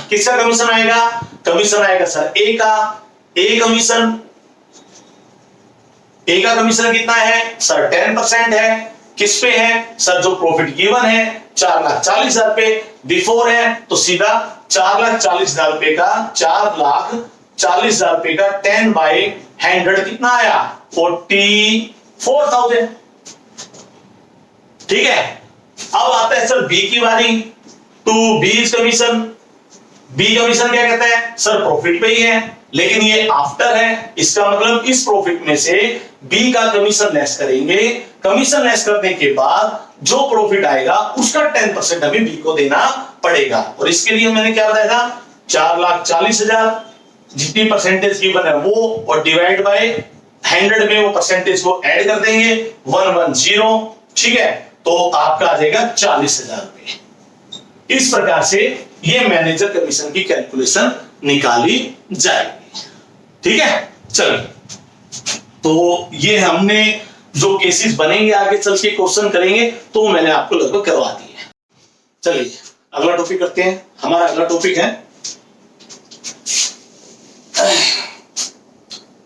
किसका कमीशन आएगा? कमीशन आएगा सर ए का। ए कमीशन, ए का कमीशन कितना है सर? 10% है। किस पे है सर? जो प्रॉफिट गिवन है 4,40,000 रुपए। बिफोर है तो सीधा 4,40,000 रुपए का 4,40,000 रुपए का 10/100 कितना आया? 44,000, ठीक है। अब आता है सर बी की बारी। To B is commission. B commission क्या कहता है सर? प्रॉफिट पे ही है, लेकिन ये आफ्टर है। इसका मतलब इस प्रॉफिट में से बी का कमीशन लेस करेंगे। कमीशन लेस करने के बाद जो प्रॉफिट आएगा उसका 10% हमें बी को देना पड़ेगा। और इसके लिए मैंने क्या बताया था? 4,40,000 जितनी परसेंटेज गिवन है वो, और डिवाइड बाय 100 में वो परसेंटेज को ऐड कर देंगे 110, ठीक है। तो आपका आ जाएगा 40,000 रुपए। इस प्रकार से ये मैनेजर कमीशन की कैलकुलेशन निकाली जाएगी, ठीक है। चलिए, तो ये हमने जो केसेस बनेंगे आगे चल के क्वेश्चन करेंगे तो मैंने आपको लगभग करवा दी है। चलिए अगला टॉपिक करते हैं। हमारा अगला टॉपिक है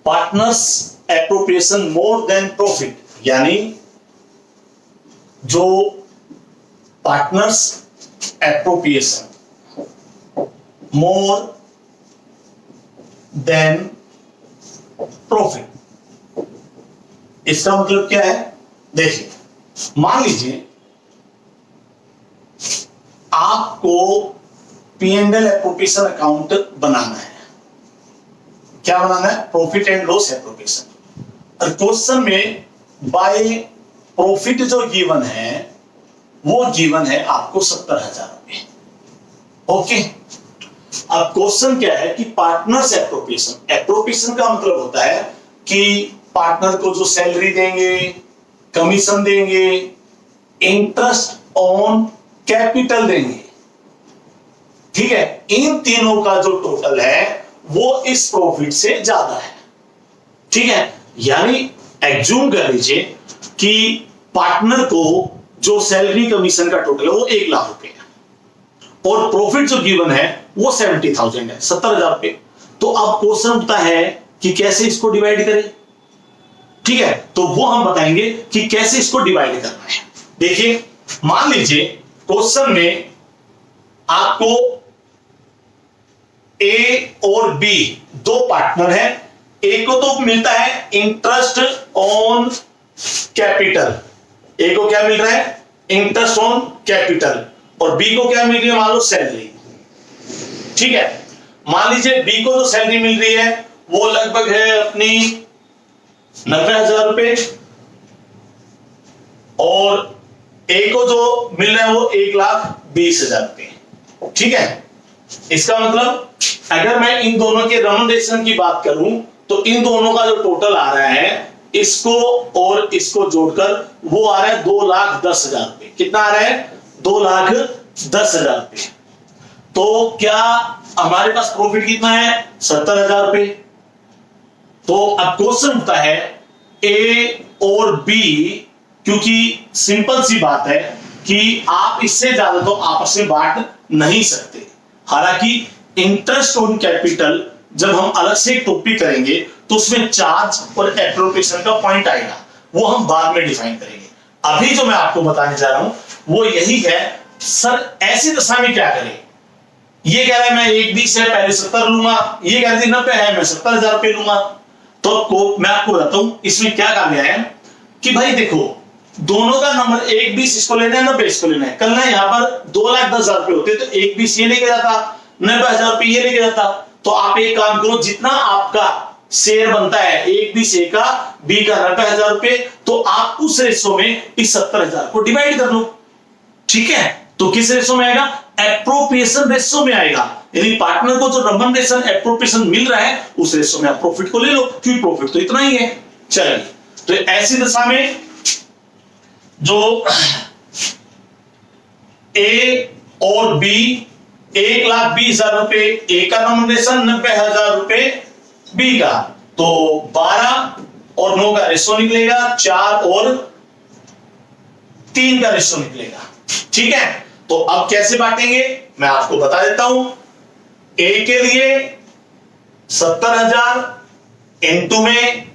partners appropriation more than profit, यानी जो partners appropriation more than profit. इसका मतलब क्या है? देखिए, मान लीजिए आपको P&L एप्रोप्रिएशन अकाउंट बनाना है। क्या बनाना है? Profit and loss appropriation. और क्वेश्चन में बाय प्रॉफिट जो गिवन है वो गिवन है आपको 70,000 रुपए। ओके, अब क्वेश्चन क्या है कि पार्टनर्स एप्रोप्रिएशन। एप्रोप्रिएशन का मतलब होता है कि पार्टनर को जो सैलरी देंगे, कमीशन देंगे, इंटरेस्ट ऑन कैपिटल देंगे, ठीक है, इन तीनों का जो टोटल है वो इस प्रॉफिट से ज्यादा है। ठीक है, यानी एग्ज्यूम कर लीजिए कि पार्टनर को जो सैलरी कमीशन का टोटल है वो 1 लाख रुपए है और प्रॉफिट जो गिवन है वो 70,000 है, 70,000 रुपए। तो अब क्वेश्चन उठता है कि कैसे इसको डिवाइड करें। ठीक है, तो वो हम बताएंगे कि कैसे इसको डिवाइड करना है। देखिए, मान लीजिए क्वेश्चन में आपको ए और बी दो पार्टनर हैं। ए को तो मिलता है इंटरेस्ट ऑन कैपिटल, ए को क्या मिल रहा है? इंटरेस्ट ऑन कैपिटल, और बी को क्या मिल रही है? मान लो सैलरी। ठीक है, मान लीजिए बी को जो सैलरी मिल रही है वो लगभग है अपनी 90,000 रुपए और ए को जो मिल रहा है वो 1,20,000 रुपए। ठीक है, इसका मतलब अगर मैं इन दोनों के रेम्युनरेशन की बात करूं तो इन दोनों का जो टोटल आ रहा है इसको और इसको जोड़कर वो आ रहा है 2,10,000 रुपए। कितना आ रहा है? 2,10,000 रुपए। तो क्या हमारे पास प्रॉफिट कितना है? 70,000 रुपए। तो अब क्वेश्चन उठता है ए और बी, क्योंकि सिंपल सी बात है कि आप इससे ज्यादा तो आपस में बांट नहीं सकते। हालांकि इंटरेस्ट ऑन कैपिटल जब हम अलग से एक टॉपिक करेंगे तो उसमें चार्ज और एप्रोप्रिएशन का पॉइंट आएगा, वो हम बाद में डिफाइन करेंगे। अभी जो मैं आपको बताने जा रहा हूं वो यही है। सर ऐसी दशा में क्या करें? ये कह रहा है मैं 1,20 है पहले 70 लूंगा, ये कह रही थी 90 है मैं 70,000 रुपए लूंगा। तो मैं आपको बताता हूं इसमें क्या कहा गया है कि भाई देखो, दोनों का नंबर 1,20 इसको लेना है, 90 इसको लेना है। कल ना यहाँ पर 2,10,000 रुपए होते तो 1,20 ये लेके जाता, 90,000 रुपए ये लेके जाता। तो आप एक काम करो, जितना आपका शेयर बनता है 1,20 ए का, बी का 90,000 रुपए, तो आप उस रेशो में इस 70,000 को डिवाइड कर लो। ठीक है, तो किस रेशो में आएगा? एप्रोप्रिएशन रेशो में आएगा। यानी पार्टनर को जो रेम्युनरेशन एप्रोप्रिएशन मिल रहा है उस रेशो में आप प्रॉफिट को ले लो, क्योंकि प्रॉफिट तो इतना ही है। चलिए, तो ऐसी दशा में जो ए और बी 1,20,000 रुपए ए का रेम्युनरेशन, 90,000 रुपए बी का, तो 12 और 9 का रेशो निकलेगा, 4 और 3 का रेशो निकलेगा। ठीक है, तो अब कैसे बांटेंगे मैं आपको बता देता हूं। ए के लिए 70,000 इंटू में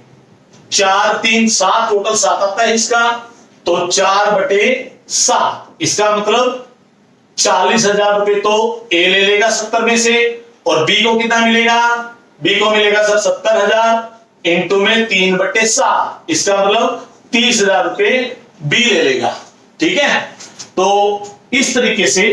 4 3 7, टोटल 7 आता है इसका, तो 4/7, इसका मतलब 40,000 रुपए तो ए ले लेगा 70 में से, और बी को कितना मिलेगा? बी को मिलेगा सर 70,000 इंटू में 3/7, इसका मतलब 30,000 रुपए बी ले लेगा। ठीक है, तो इस तरीके से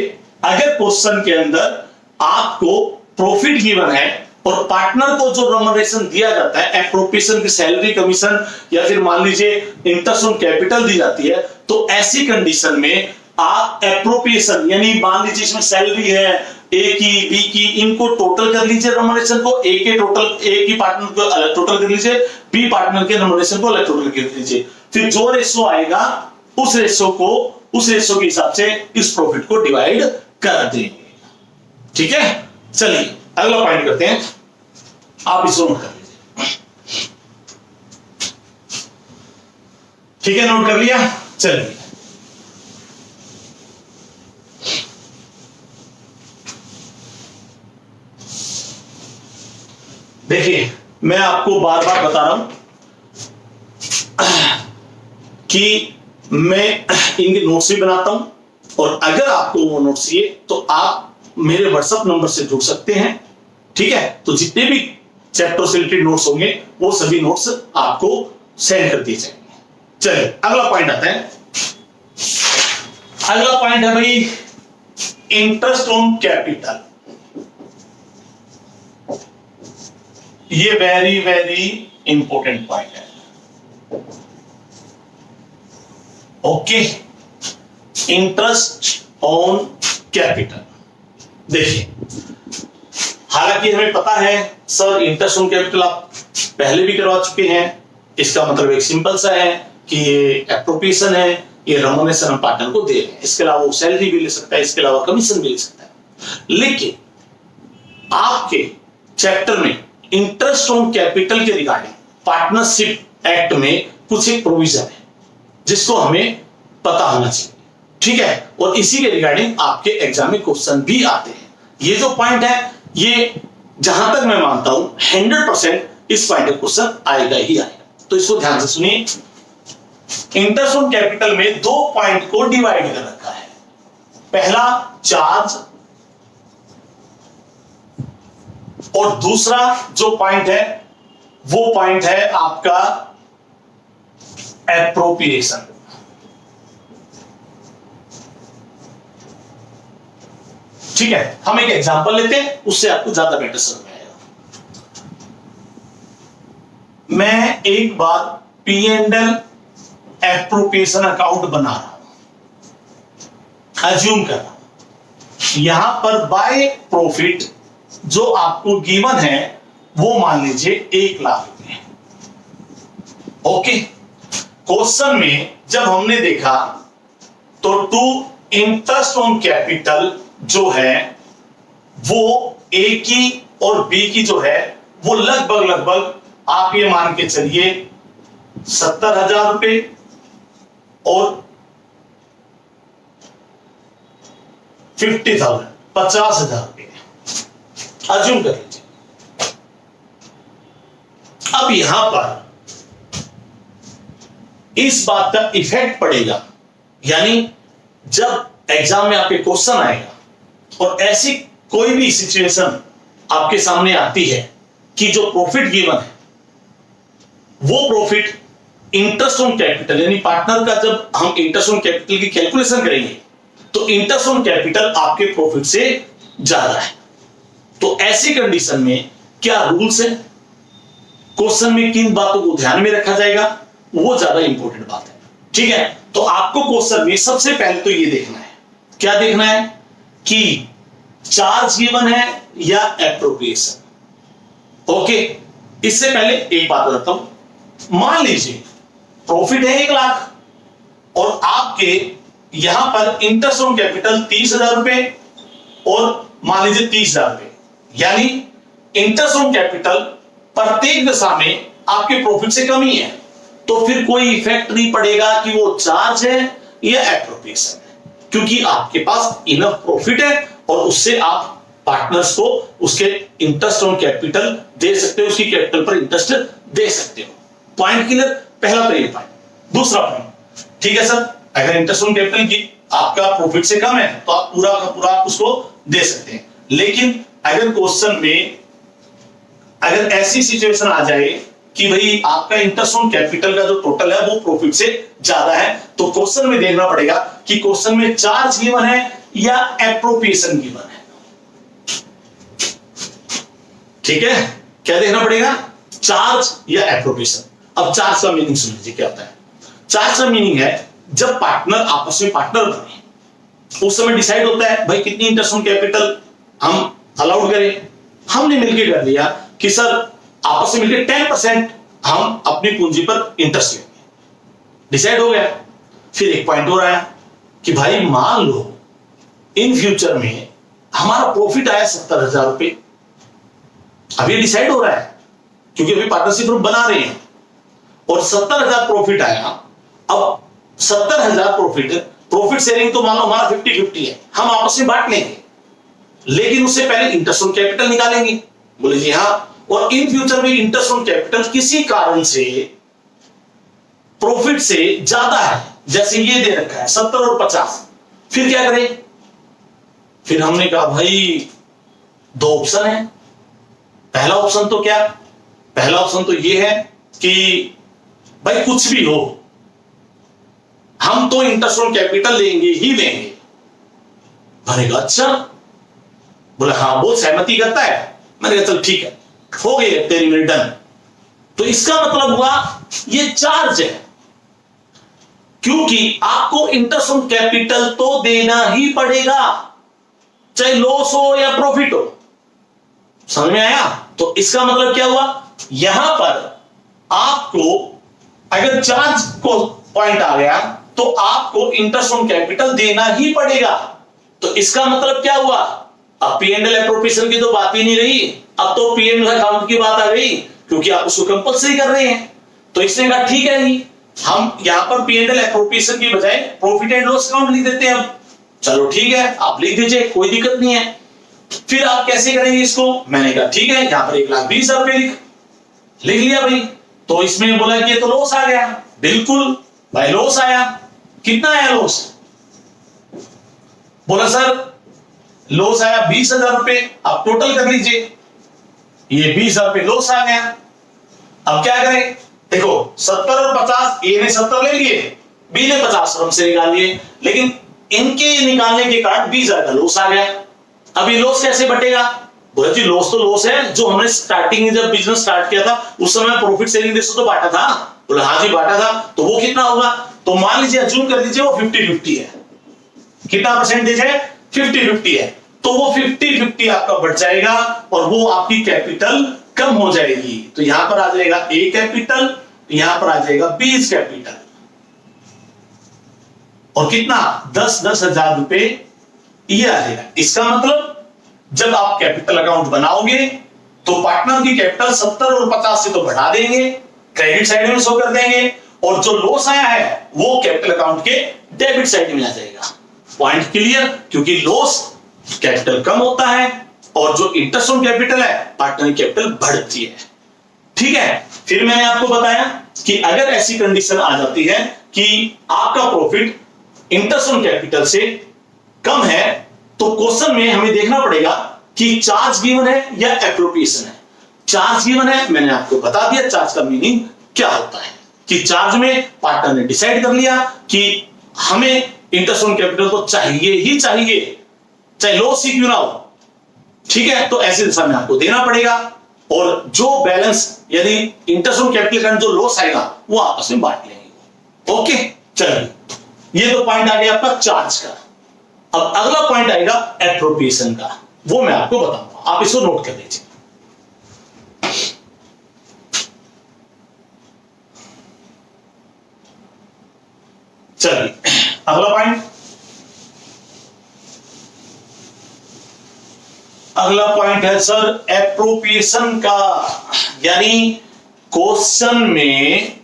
अगर क्वेश्चन के अंदर आपको प्रॉफिट गिवन है और पार्टनर को जो रेम्युनरेशन दिया जाता है, एप्रोप्रिएशन की सैलरी कमीशन या फिर मान लीजिए इंटरेस्ट ऑन कैपिटल दी जाती है, तो ऐसी कंडीशन में आप एप्रोप्रिएशन यानी मान लीजिए इसमें सैलरी है ए की, बी की, इनको टोटल कर लीजिए रेम्युनरेशन को, ए के टोटल, ए की पार्टनर को अलग टोटल कर लीजिए, बी पार्टनर के रेम्युनरेशन को अलग टोटल कर लीजिए। फिर जो रेशो आएगा उस रेशो के हिसाब से इस प्रॉफिट को डिवाइड कर देंगे। ठीक है, चलिए अगला पॉइंट करते हैं, आप इसको नोट कर लीजिए। ठीक है, नोट कर लिया। चलिए, देखिए मैं आपको बार बार बता रहा हूं कि मैं इनके नोट्स भी बनाता हूं, और अगर आपको वो नोट्स चाहिए तो आप मेरे व्हाट्सएप नंबर से जुड़ सकते हैं। ठीक है, तो जितने भी चैप्टर से रिलेटेड नोट्स होंगे वो सभी नोट्स आपको सेंड कर दिए जाएंगे। चलिए अगला पॉइंट आता है। अगला पॉइंट है भाई इंटरेस्ट ऑन कैपिटल। ये वेरी वेरी इंपॉर्टेंट पॉइंट है। Okay, interest on capital. देखिए, हालांकि हमें पता है सर इंटरेस्ट ऑन कैपिटल आप पहले भी करवा चुके हैं, इसका मतलब एक सिंपल सा है कि ये एप्रोप्रिएशन है, ये रेम्युनरेशन हम पार्टनर को दे रहे हैं। इसके अलावा वो सैलरी भी ले सकता है, इसके अलावा कमीशन भी ले सकता है। लेकिन आपके चैप्टर में इंटरेस्ट ऑन कैपिटल के रिगार्डिंग पार्टनरशिप एक्ट में कुछ एक प्रोविजन है जिसको हमें पता होना चाहिए, ठीक है। और इसी के रिगार्डिंग आपके एग्जाम में क्वेश्चन भी आते हैं। ये जो पॉइंट है, ये जहां तक मैं मानता हूं 100% इस पॉइंट का क्वेश्चन आएगा ही आएगा। तो इसको ध्यान से सुनिए। इंटरेस्ट ऑन कैपिटल में दो पॉइंट को डिवाइड कर रखा है। पहला चार्ज और दूसरा जो पॉइंट है वो पॉइंट है आपका एप्रोप्रिएशन। ठीक है, हम एक एग्जांपल लेते हैं, उससे आपको ज्यादा बेटर समझ में आएगा। मैं एक बार P&L एप्रोप्रिएशन अकाउंट बना रहा हूं, अज्यूम कर रहा हूं। यहां पर बाय प्रॉफिट जो आपको गिवन है वो मान लीजिए 1 लाख रुपए। ओके, क्वेश्चन में जब हमने देखा तो टू इंटरेस्ट ऑन कैपिटल जो है वो ए की और बी की जो है वो लगभग आप ये मान के चलिए 70,000 रुपए और 50,000 50,000 रुपए अज्यूम कर लीजिए। अब यहां पर इस बात का इफेक्ट पड़ेगा, यानी जब एग्जाम में आपके क्वेश्चन आएगा और ऐसी कोई भी सिचुएशन आपके सामने आती है कि जो प्रॉफिट गिवन है वो प्रॉफिट इंटरेस्ट ऑन कैपिटल, यानी पार्टनर का जब हम इंटरेस्ट ऑन कैपिटल की कैलकुलेशन करेंगे तो इंटरेस्ट ऑन कैपिटल आपके प्रॉफिट से ज्यादा है। तो ऐसी कंडीशन में क्या रूल्स है, क्वेश्चन में किन बातों को ध्यान में रखा जाएगा, वो ज्यादा इंपॉर्टेंट बात है। ठीक है, तो आपको क्वेश्चन में सबसे पहले तो ये देखना है, क्या देखना है कि चार्ज गिवन है या एप्रोप्रिएशन। ओके, इससे पहले एक बात बताता हूं। मान लीजिए प्रॉफिट है 1 लाख और आपके यहां पर इंटरेस्ट ऑन कैपिटल 30,000 रुपए और मान लीजिए 30,000 रुपए, यानी इंटरेस्ट ऑन कैपिटल प्रत्येक दशा में आपके प्रॉफिट से कमी है, तो फिर कोई इफेक्ट नहीं पड़ेगा कि वो चार्ज है या एप्रोप्रिएशन है, क्योंकि आपके पास इनफ प्रॉफिट है और उससे आप पार्टनर्स को उसके इंटरेस्ट ऑन कैपिटल दे सकते हो, उसकी कैपिटल पर इंटरेस्ट दे सकते हो। Point clear? पहला तो ये पॉइंट। दूसरा पॉइंट, ठीक है सर, अगर इंटरेस्ट ऑन कैपिटल की आपका प्रॉफिट से कम है तो आप पूरा का पूरा आप उसको दे सकते हैं। लेकिन अगर क्वेश्चन में अगर ऐसी सिचुएशन आ जाए कि भाई आपका इंटरेस्ट ऑन कैपिटल का जो टोटल है वो प्रॉफिट से ज्यादा है, तो क्वेश्चन में देखना पड़ेगा कि क्वेश्चन में चार्ज गिवन है या एप्रोप्रिएशन गिवन है। ठीक है, क्या देखना पड़ेगा, चार्ज या एप्रोप्रिएशन। अब चार्ज का मीनिंग सुन लीजिए क्या होता है। चार्ज का मीनिंग है जब पार्टनर आपस में पार्टनर बने उस समय डिसाइड होता है भाई कितनी इंटरेस्ट ऑन कैपिटल हम अलाउड करें। हमने मिलकर कर लिया कि सर आपस में मिलकर 10% हम अपनी पूंजी पर इंटरेस्ट लेंगे, डिसाइड हो गया। फिर एक पॉइंट और आया कि भाई मान लो इन फ्यूचर में हमारा प्रॉफिट आया 70,000 रुपए, अभी डिसाइड हो रहा है क्योंकि अभी पार्टनरशिप ग्रुप बना रहे हैं और 70,000 प्रॉफिट आया। अब 70,000 प्रॉफिट शेयरिंग तो मान लो हमारा 50-50 है, हम आपस में बांट लेंगे, लेकिन उससे पहले इंटरेस्ट ऑन कैपिटल निकालेंगे। बोले जी हाँ, और इन फ्यूचर में इंटरेस्ट ऑन कैपिटल किसी कारण से प्रॉफिट से ज्यादा है, जैसे ये दे रखा है 70 और 50, फिर क्या करें। फिर हमने कहा भाई 2 ऑप्शन है। पहला ऑप्शन तो क्या, पहला ऑप्शन तो ये है कि भाई कुछ भी हो हम तो इंटरेस्ट ऑन कैपिटल लेंगे ही लेंगे। मैंने कहा अच्छा, बोला हाँ, बहुत सहमति करता है। मैंने कहा चल ठीक है, हो गई है तेरी मेरी डन। तो इसका मतलब हुआ ये चार्ज है, क्योंकि आपको इंटरेस्ट ऑन कैपिटल तो देना ही पड़ेगा, चाहे लॉस हो या प्रॉफिट हो। समझ में आया? तो इसका मतलब क्या हुआ, यहां पर आपको अगर चार्ज को पॉइंट आ गया तो आपको इंटरेस्ट ऑन कैपिटल देना ही पड़ेगा। तो इसका मतलब क्या हुआ, अब P&L एप्रोप्रिएशन की तो बात ही नहीं रही, अब तो P&L अकाउंट की बात आ गई, क्योंकि आप उसको कंपल्सरी कर रहे हैं। तो इसने कहा ठीक है ही, हम यहां पर P&L एप्रोप्रिएशन की बजाय प्रॉफिट एंड लॉस अकाउंट लिख देते हैं। अब चलो ठीक है, आप लिख दीजिए, कोई दिक्कत नहीं है। फिर आप कैसे करेंगे इसको, मैंने कहा ठीक है, यहां पर 1,20,000 रुपए लिख लिया भाई। तो इसमें बोला कि ये तो लॉस आ गया, बिल्कुल भाई लॉस आया। कितना आया लॉस, बोला सर लॉस आया 20,000 रुपए। आप टोटल कर लीजिए, ये 20,000 रुपए लॉस आ गया। अब क्या करें, देखो 70 और 50, ए ने 70 ले लिए, बी ने 50 हमसे निकाल लिए, लेकिन इनके निकालने के कारण 20,000 का लॉस आ गया। अब ये लॉस कैसे बटेगा, बोला जी लॉस तो लॉस है, जो हमने स्टार्टिंग में जब बिजनेस स्टार्ट किया था उस समय प्रॉफिट शेयरिंग रेशो तो बांटा था। बोला हाँ जी बांटा था, तो वो कितना होगा, तो मान लीजिए अज्यूम कर लीजिए वो 50-50 है। कितना परसेंटेज है, 50-50 है। तो वो 50-50 आपका बढ़ जाएगा और वो आपकी कैपिटल कम हो जाएगी। तो यहां पर आ जाएगा ए कैपिटल, यहां पर आ जाएगा बी कैपिटल, और कितना 10,000 रुपए ये आ जाएगा। इसका मतलब जब आप कैपिटल अकाउंट बनाओगे तो पार्टनर की कैपिटल 70 और 50 से तो बढ़ा देंगे, क्रेडिट साइड में शो कर देंगे, और जो लॉस आया है वो कैपिटल अकाउंट के डेबिट साइड में आ जाएगा। पॉइंट क्लियर, क्योंकि लॉस कैपिटल कम होता है और जो इंटरेस्ट ऑन कैपिटल है पार्टनर की कैपिटल बढ़ती है। ठीक है, फिर मैंने आपको बताया कि अगर ऐसी कंडीशन आ जाती है कि आपका प्रॉफिट इंटरेस्ट ऑन कैपिटल से कम है, तो क्वेश्चन में हमें देखना पड़ेगा कि चार्ज गिवन है या एप्रोप्रिएशन है। चार्ज गिवन है, मैंने आपको बता दिया चार्ज का मीनिंग क्या होता है, कि चार्ज में पार्टनर ने डिसाइड कर लिया कि हमें इंटरेस्ट ऑन कैपिटल तो चाहिए ही चाहिए, चाहे लॉस ही क्यों ना हो। ठीक है, तो ऐसी दिशा में आपको देना पड़ेगा, और जो बैलेंस यानी इंटरेस्ट ऑन कैपिटल का जो लॉस आएगा वो आपस में बांट लेंगे। ओके, चलिए ये तो पॉइंट आ गया आपका चार्ज का। अब अगला पॉइंट आएगा एप्रोप्रिएशन का, वो मैं आपको बताऊंगा, आप इसको नोट कर लीजिए। चलिए अगला पॉइंट, अगला पॉइंट है सर एप्रोप्रिएशन का, यानी क्वेश्चन में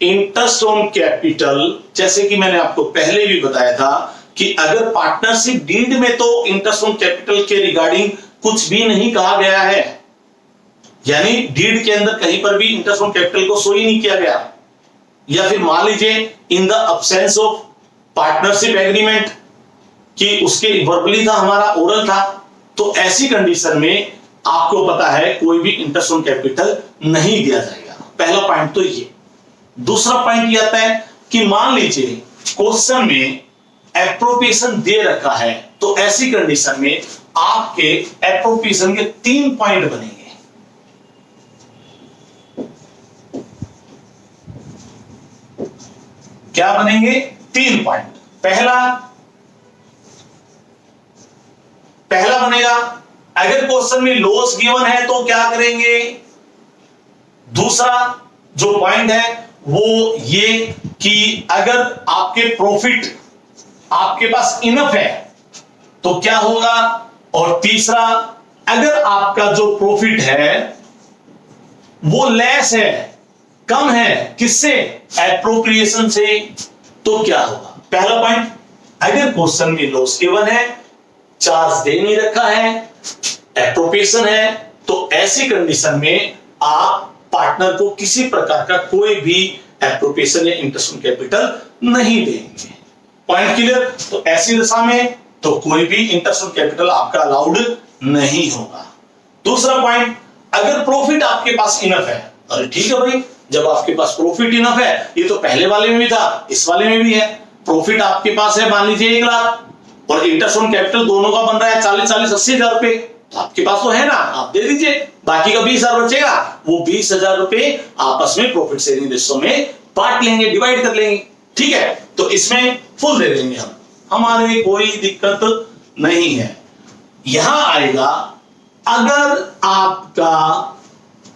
इंटरेस्ट ऑन कैपिटल, जैसे कि मैंने आपको पहले भी बताया था कि अगर पार्टनरशिप डीड में तो इंटरेस्ट ऑन कैपिटल के रिगार्डिंग कुछ भी नहीं कहा गया है, यानी डीड के अंदर कहीं पर भी इंटरेस्ट ऑन कैपिटल को शो ही नहीं किया गया, या फिर मान लीजिए in the absence of partnership agreement कि उसके वर्बली था हमारा ओरल था, तो ऐसी कंडीशन में आपको पता है कोई भी इंटरेस्ट ऑन कैपिटल नहीं दिया जाएगा। पहला पॉइंट तो ये। दूसरा पॉइंट ये आता है कि मान लीजिए क्वेश्चन में एप्रोप्रिएशन दे रखा है, तो ऐसी कंडीशन में आपके एप्रोप्रिएशन के 3 पॉइंट बनेंगे। क्या बनेंगे, 3 पॉइंट। पहला बनेगा अगर क्वेश्चन में लॉस गिवन है तो क्या करेंगे। दूसरा जो पॉइंट है वो ये कि अगर आपके प्रॉफिट आपके पास इनफ है तो क्या होगा, और तीसरा अगर आपका जो प्रॉफिट है वो लेस है, कम है, किससे, एप्रोप्रिएशन से, तो क्या होगा। पहला पॉइंट, अगर क्वेश्चन में लॉस गिवन है, चार्ज दे नहीं रखा है, एप्रोप्रिएशन है, तो ऐसी कंडीशन में आप पार्टनर को किसी प्रकार का कोई भी एप्रोप्रिएशन या इंटरेस्ट ऑन कैपिटल नहीं देंगे। Point clear. तो ऐसी दशा में तो कोई भी इंटरेस्ट ऑन कैपिटल आपका अलाउड नहीं होगा। दूसरा पॉइंट, अगर प्रॉफिट आपके पास इनफ है, अरे ठीक है भाई, जब आपके पास प्रॉफिट इनफ है, ये तो पहले वाले में भी था, इस वाले में भी है, प्रॉफिट आपके पास है मान लीजिए 1 लाख और इंटरेस्ट ऑन कैपिटल दोनों का बन रहा है 40-80 हजार रुपए, तो आपके पास तो है ना, आप दे दीजिए, बाकी का 20,000 बचेगा, वो 20,000 रुपए आपस में प्रॉफिट शेयरिंग रेशो में बांट लेंगे, डिवाइड कर लेंगे। ठीक है, तो इसमें फुल दे देंगे हम, हमारे कोई दिक्कत नहीं है। यहां आएगा अगर आपका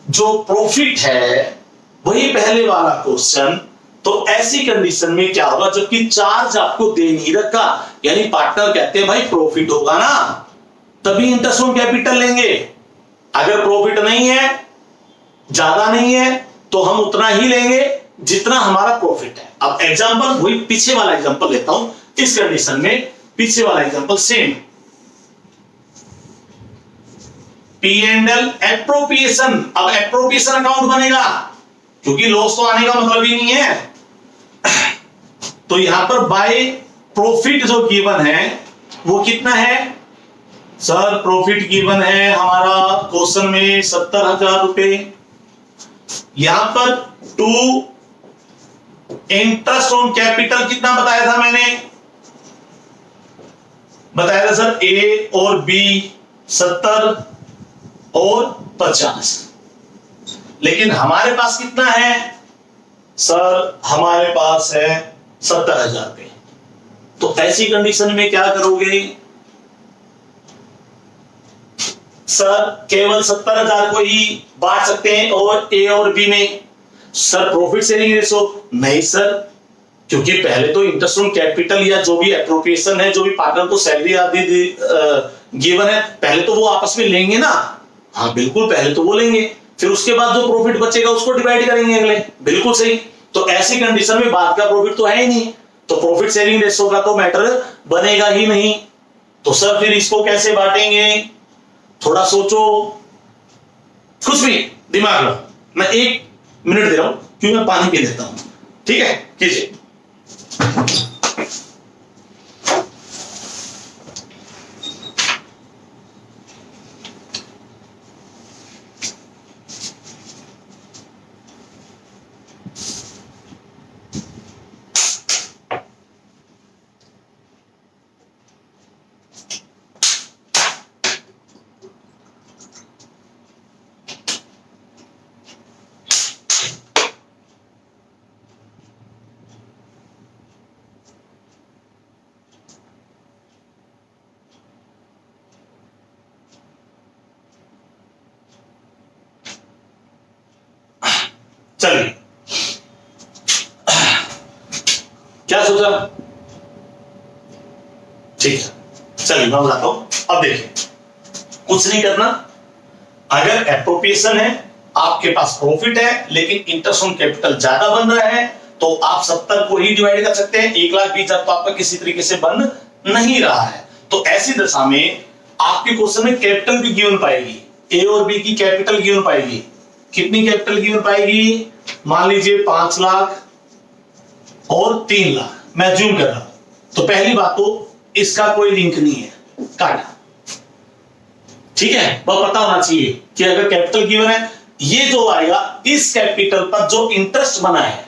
जो प्रॉफिट है वही पहले वाला क्वेश्चन, तो ऐसी कंडीशन में क्या होगा, जबकि चार्ज आपको दे नहीं रखा, यानी पार्टनर कहते हैं भाई प्रॉफिट होगा ना तभी इंटरेस्ट ऑन कैपिटल लेंगे, अगर प्रॉफिट नहीं है, ज्यादा नहीं है, तो हम उतना ही लेंगे जितना हमारा प्रॉफिट है। अब एग्जांपल वही पीछे वाला एग्जांपल लेता हूं, इस कंडीशन में पीछे वाला एग्जांपल सेम, P&L एप्रोप्रिएशन। अब एप्रोप्रिएशन अकाउंट बनेगा क्योंकि लॉस तो आने का मतलब ही नहीं है, तो यहां पर बाय प्रॉफिट जो गिवन है वो कितना है सर, प्रॉफिट गिवन है हमारा क्वेश्चन में 70,000 रुपए। यहां पर टू इंटरेस्ट ऑन कैपिटल कितना बताया था मैंने, बताया था सर ए और बी 70 और 50, लेकिन हमारे पास कितना है सर, हमारे पास है 70,000 रुपए। तो ऐसी कंडीशन में क्या करोगे सर, केवल 70,000 को ही बांट सकते हैं और ए और बी में। सर प्रॉफिट शेयरिंग रेशो नहीं सर, क्योंकि पहले तो इंटरेस्ट ऑन कैपिटल या जो भी एप्रोप्रिएशन है, जो भी पार्टनर को सैलरी आदि गिवन है, पहले तो वो आपस में लेंगे ना। हाँ बिल्कुल, पहले तो वो लेंगे, फिर उसके बाद जो प्रॉफिट बचेगा उसको डिवाइड करेंगे अगले। बिल्कुल सही। तो ऐसी कंडीशन में बाद का प्रॉफिट तो है ही नहीं, तो प्रॉफिट शेयरिंग रेशो का तो मैटर बनेगा ही नहीं। तो सर फिर इसको कैसे बांटेंगे, थोड़ा सोचो, कुछ भी दिमाग लो, मैं 1 मिनट दे रहा हूं क्योंकि मैं पानी पी लेता हूं। ठीक है, कीजिए। चलिए, क्या सोचा, ठीक है, चलिए मैं बताता हूं। अब देखिए, कुछ नहीं करना, अगर एप्रोप्रिएशन है, आपके पास प्रॉफिट है, लेकिन इंटरेस्ट ऑन कैपिटल ज्यादा बन रहा है, तो आप 70 को ही डिवाइड कर सकते हैं। 1,20,000 तो आपका किसी तरीके से बन नहीं रहा है, तो ऐसी दशा में आपके क्वेश्चन में कैपिटल भी गिवन पाएगी, ए और बी की कैपिटल गिवन पाएगी। कितनी कैपिटल गिवन पाएगी, मान लीजिए 5 लाख और 3 लाख, मैं जूम कर रहा हूं। तो पहली बात तो इसका कोई लिंक नहीं है, काटा। ठीक है, वह पता होना चाहिए कि अगर कैपिटल गिवन है, ये जो आएगा इस कैपिटल पर जो इंटरेस्ट बना है,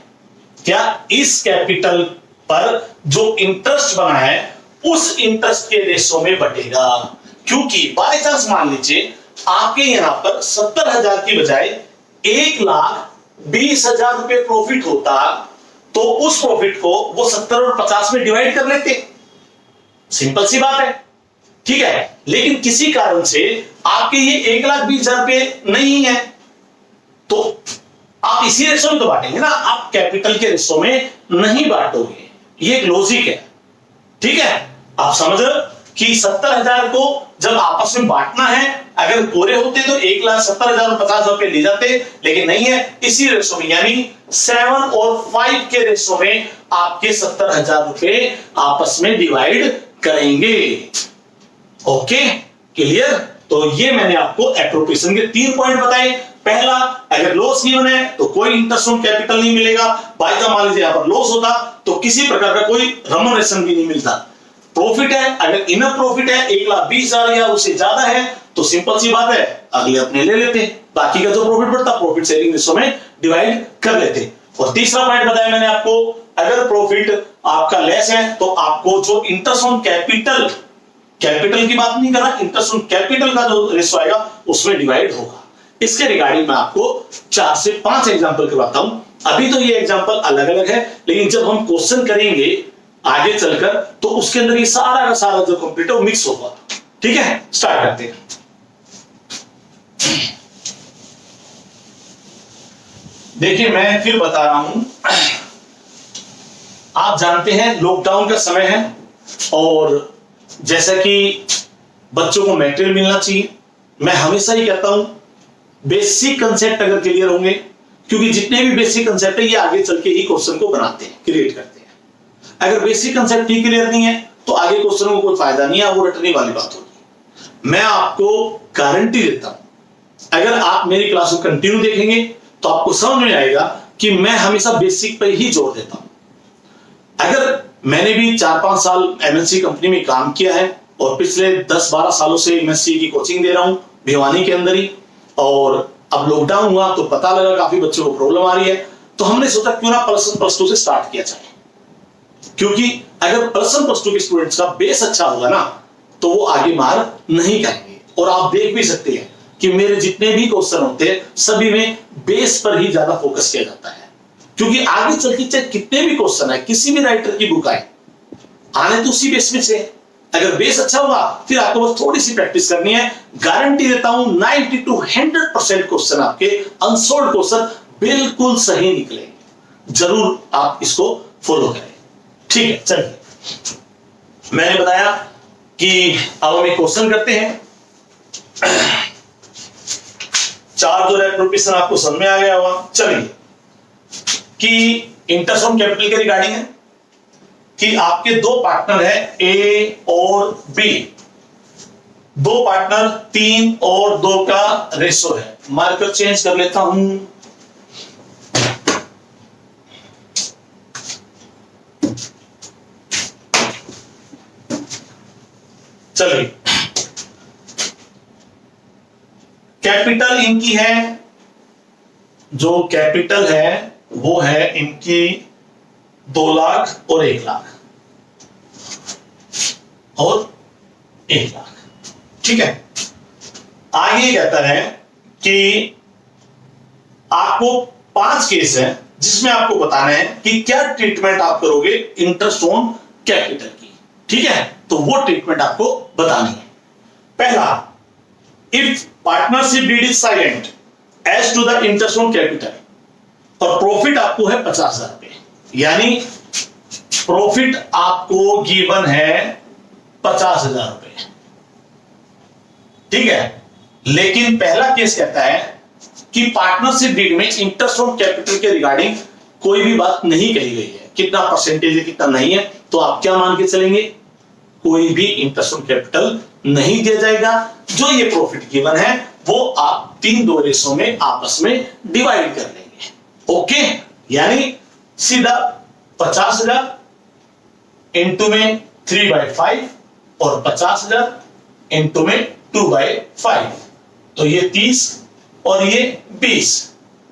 क्या इस कैपिटल पर जो इंटरेस्ट बना है उस इंटरेस्ट के रेशो में बटेगा। क्योंकि बाय चांस मान लीजिए आपके यहां पर 70,000 की बजाय 1,20,000 रुपए प्रॉफिट होता, तो उस प्रॉफिट को वो 70 और 50 में डिवाइड कर लेते, सिंपल सी बात है। ठीक है, लेकिन किसी कारण से आपके ये 1,20,000 रुपए नहीं है, तो आप इसी रेशो में तो बांटेंगे ना, आप कैपिटल के रेशो में नहीं बांटोगे, ये एक लॉजिक है। ठीक है, आप समझ रहे हो कि 70,000 को जब आपस में बांटना है, अगर पूरे होते तो 1,70,000 और 50,000 रुपए ले जाते, लेकिन नहीं है, इसी रेशो में यानी 7 और 5 के रेशो में आपके 70,000 रुपए आपस में डिवाइड करेंगे। Okay, clear. तो ये मैंने आपको एप्रोप्रिएशन के 3 पॉइंट बताए। पहला, अगर लॉस गिवन है तो कोई इंटरेस्ट ऑन कैपिटल नहीं मिलेगा। बाय द मान लीजिए यहां पर लॉस होता तो किसी प्रकार का कोई रेम्युनरेशन भी नहीं मिलता। प्रॉफिट है, अगर इनफ प्रॉफिट है 1,20,000 या उससे ज्यादा है, तो सिंपल सी बात है, अगले अपने ले लेते, बाकी का जो प्रॉफिट बढ़ता प्रॉफिट शेयरिंग रेशो में डिवाइड कर लेते। और तीसरा पॉइंट बताया मैंने आपको, अगर प्रॉफिट आपका लेस है तो आपको जो इंटरेस्ट ऑन कैपिटल, कैपिटल की बात नहीं कर रहा, इंटरेस्ट ऑन कैपिटल का जो रेशो आएगा उसमें डिवाइड होगा। इसके रिगार्डिंग मैं आपको 4 से 5 एग्जांपल करवाता हूं। अभी तो ये एग्जांपल अलग अलग है, लेकिन जब हम क्वेश्चन करेंगे आगे चलकर तो उसके अंदर ये सारा का सारा जो कंप्लीट है वो मिक्स होगा। ठीक है, स्टार्ट करते हैं। देखिए मैं फिर बता रहा हूं, आप जानते हैं लॉकडाउन का समय है और जैसा कि बच्चों को मटेरियल मिलना चाहिए, मैं हमेशा ही कहता हूं बेसिक कंसेप्ट अगर क्लियर होंगे, क्योंकि जितने भी बेसिक कंसेप्ट है ये आगे चल के ही क्वेश्चन को बनाते हैं, क्रिएट करते हैं। अगर बेसिक कंसेप्ट ही क्लियर नहीं है तो आगे क्वेश्चन को कोई फायदा नहीं है, वो रटने वाली बात होगी। मैं आपको गारंटी देता हूं, अगर आप मेरी क्लास को कंटिन्यू देखेंगे तो आपको समझ में आएगा कि मैं हमेशा बेसिक पर ही जोर देता हूं। अगर मैंने भी 4-5 साल एमएनसी कंपनी में काम किया है और पिछले 10-12 सालों से एमएससी की कोचिंग दे रहा हूं भिवानी के अंदर ही, और अब लॉकडाउन हुआ तो पता लगा काफी बच्चों को प्रॉब्लम आ रही है, तो हमने सोचा क्यों ना +1 +2 से स्टार्ट किया जाए, क्योंकि अगर +1 +2 के स्टूडेंट्स का बेस अच्छा होगा ना तो वो आगे मार नहीं करेंगे। और आप देख भी सकते हैं कि मेरे जितने भी क्वेश्चन होते हैं सभी में बेस पर ही ज्यादा फोकस किया जाता है, क्योंकि आगे चल के चाहे कितने भी क्वेश्चन है, किसी भी राइटर की बुक आए, आने तो उसी बेस में से। अगर बेस अच्छा होगा फिर आपको बस थोड़ी सी प्रैक्टिस करनी है। गारंटी देता हूं 90 to 100% क्वेश्चन आपके अनसोल्ड क्वेश्चन बिल्कुल सही निकलेंगे। जरूर आप इसको फॉलो करें। ठीक है, चलिए मैंने बताया कि अब हम एक क्वेश्चन करते हैं। 4 जो रेप्रोपिएशन आपको समझ में आ गया होगा। चलिए कि इंटरेस्ट ऑन कैपिटल के रिगार्डिंग है कि आपके 2 पार्टनर है ए और बी, 2 पार्टनर 3 और 2 का रेशो है। मार्कर चेंज कर लेता हूं। चलिए कैपिटल इनकी है, जो कैपिटल है वो है इनकी 2 लाख और 1 लाख और 1 लाख। ठीक है, आगे कहता है कि आपको 5 केस है जिसमें आपको बताना है कि क्या ट्रीटमेंट आप करोगे इंटरेस्ट ऑन कैपिटल की। ठीक है, तो वो ट्रीटमेंट आपको बतानी है। पहला, if partnership deed is silent as to the interest on capital, और प्रॉफिट आपको है 50,000 रुपए, यानी प्रॉफिट आपको गिवन है 50,000 रुपए। ठीक है, लेकिन पहला केस कहता है कि पार्टनरशिप डीड में इंटरेस्ट ऑन कैपिटल के रिगार्डिंग कोई भी बात नहीं कही गई है, कितना परसेंटेज है कितना नहीं है, तो आप क्या मान के चलेंगे, कोई भी इंटरेस्ट ऑन कैपिटल नहीं दिया जाएगा। जो ये प्रॉफिट गिवन है वो आप 3-2 रेशो में आपस में डिवाइड कर लेंगे। ओके, यानी सीधा 50,000 इंटू में 3/5 और 50,000 इंटू में 2/5, तो ये 30 और ये 20,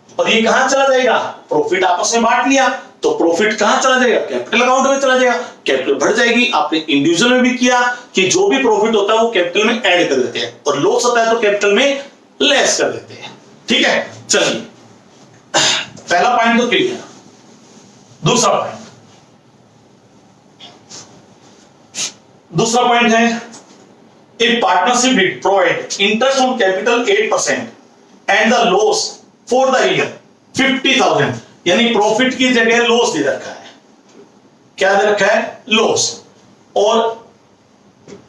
और ये कहां चला जाएगा, प्रॉफिट आपस में बांट लिया तो प्रॉफिट कहां चला जाएगा, कैपिटल अकाउंट में चला जाएगा, कैपिटल बढ़ जाएगी। आपने इंडिविजुअल में भी किया कि जो भी प्रॉफिट होता है वो कैपिटल में ऐड कर देते हैं, और लॉस होता है तो कैपिटल में लेस कर देते हैं। ठीक है, चलिए पहला पॉइंट तो क्लियर। दूसरा पॉइंट है, if partnership did provide interest on capital 8% and the loss for the year 50,000, यानी प्रॉफिट की जगह लॉस दे रखा है। क्या दे रखा है, लॉस, और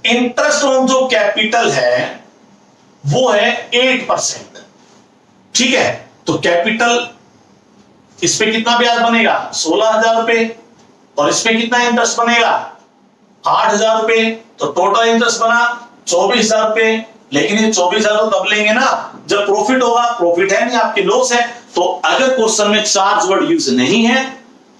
इंटरेस्ट ऑन जो कैपिटल है वो है 8%। ठीक है, तो कैपिटल इस पे कितना ब्याज बनेगा, 16,000 रुपए, और इस पे कितना इंटरेस्ट बनेगा, 8,000 रुपए, तो टोटल इंटरेस्ट बना 24,000 रुपए। लेकिन ये 24,000 तब लेंगे ना जब प्रॉफिट होगा, प्रॉफिट है नहीं, आपकी लॉस है। तो अगर क्वेश्चन में चार्ज वर्ड यूज नहीं है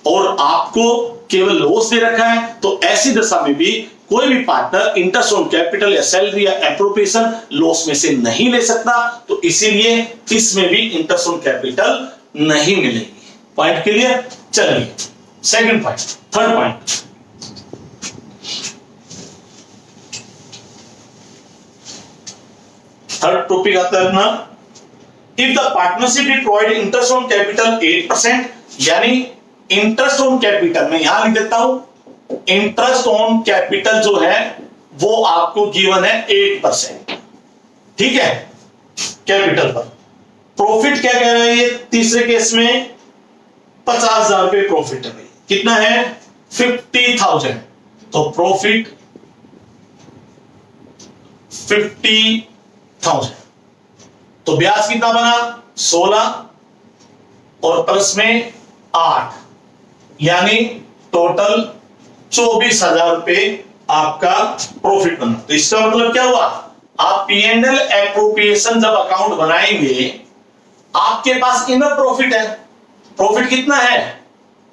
और आपको केवल लॉस दे रखा है, तो ऐसी दशा में भी कोई भी पार्टनर इंटरेस्ट ऑन कैपिटल या सैलरी या एप्रोप्रिएशन लॉस में से नहीं ले सकता, तो इसीलिए इसमें भी इंटरेस्ट ऑन कैपिटल नहीं मिलेगी। Point clear. चलिए second point, third point, third topic आता है अपना if the partnership did provide interest on capital 8%, यानी इंटरेस्ट ऑन कैपिटल में यहां लिख देता हूं, इंटरेस्ट ऑन कैपिटल जो है वो आपको गिवन है 8%, ठीक है, कैपिटल पर। प्रॉफिट क्या कह रहा है ये तीसरे केस में 50,000 रुपए प्रॉफिट है भाई, कितना है 50,000, तो प्रॉफिट 50,000, तो ब्याज कितना बना 16 और प्लस में 8, यानी टोटल 24,000 रुपए आपका प्रॉफिट बना। तो इसका मतलब क्या हुआ, आप P&L एप्रोप्रिएशन जब अकाउंट बनाएंगे आपके पास इनफ प्रॉफिट है। प्रॉफिट कितना है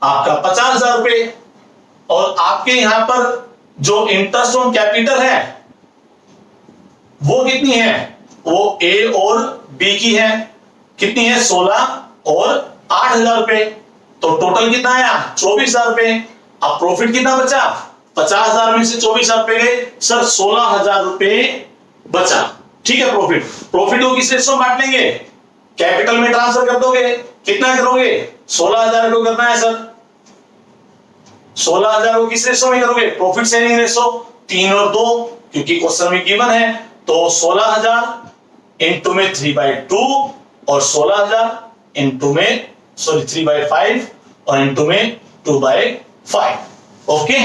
आपका 50,000 रुपए, और आपके यहां पर जो इंटरेस्ट ऑन कैपिटल है वो कितनी है, वो A और B की है, कितनी है 16 और 8,000 रुपए, तो टोटल कितना आया 24,000 रुपए। अब प्रॉफिट कितना बचा, 50,000 में से 24,000 रुपए गए, सर 16,000 रुपए बचा, ठीक है। प्रॉफिट को किस रेशो में बांट लेंगे, कैपिटल में ट्रांसफर कर दोगे, कितना करोगे 16,000 को करना है सर, 16,000 को किस रेशो में करोगे, प्रॉफिट शेयरिंग रेशो 3 और 2, क्योंकि क्वेश्चन में गिवन है, तो 16,000 इंटू में 3/2 और 16,000 इंटू में 3/5 और इंटू में 2/5, ओके।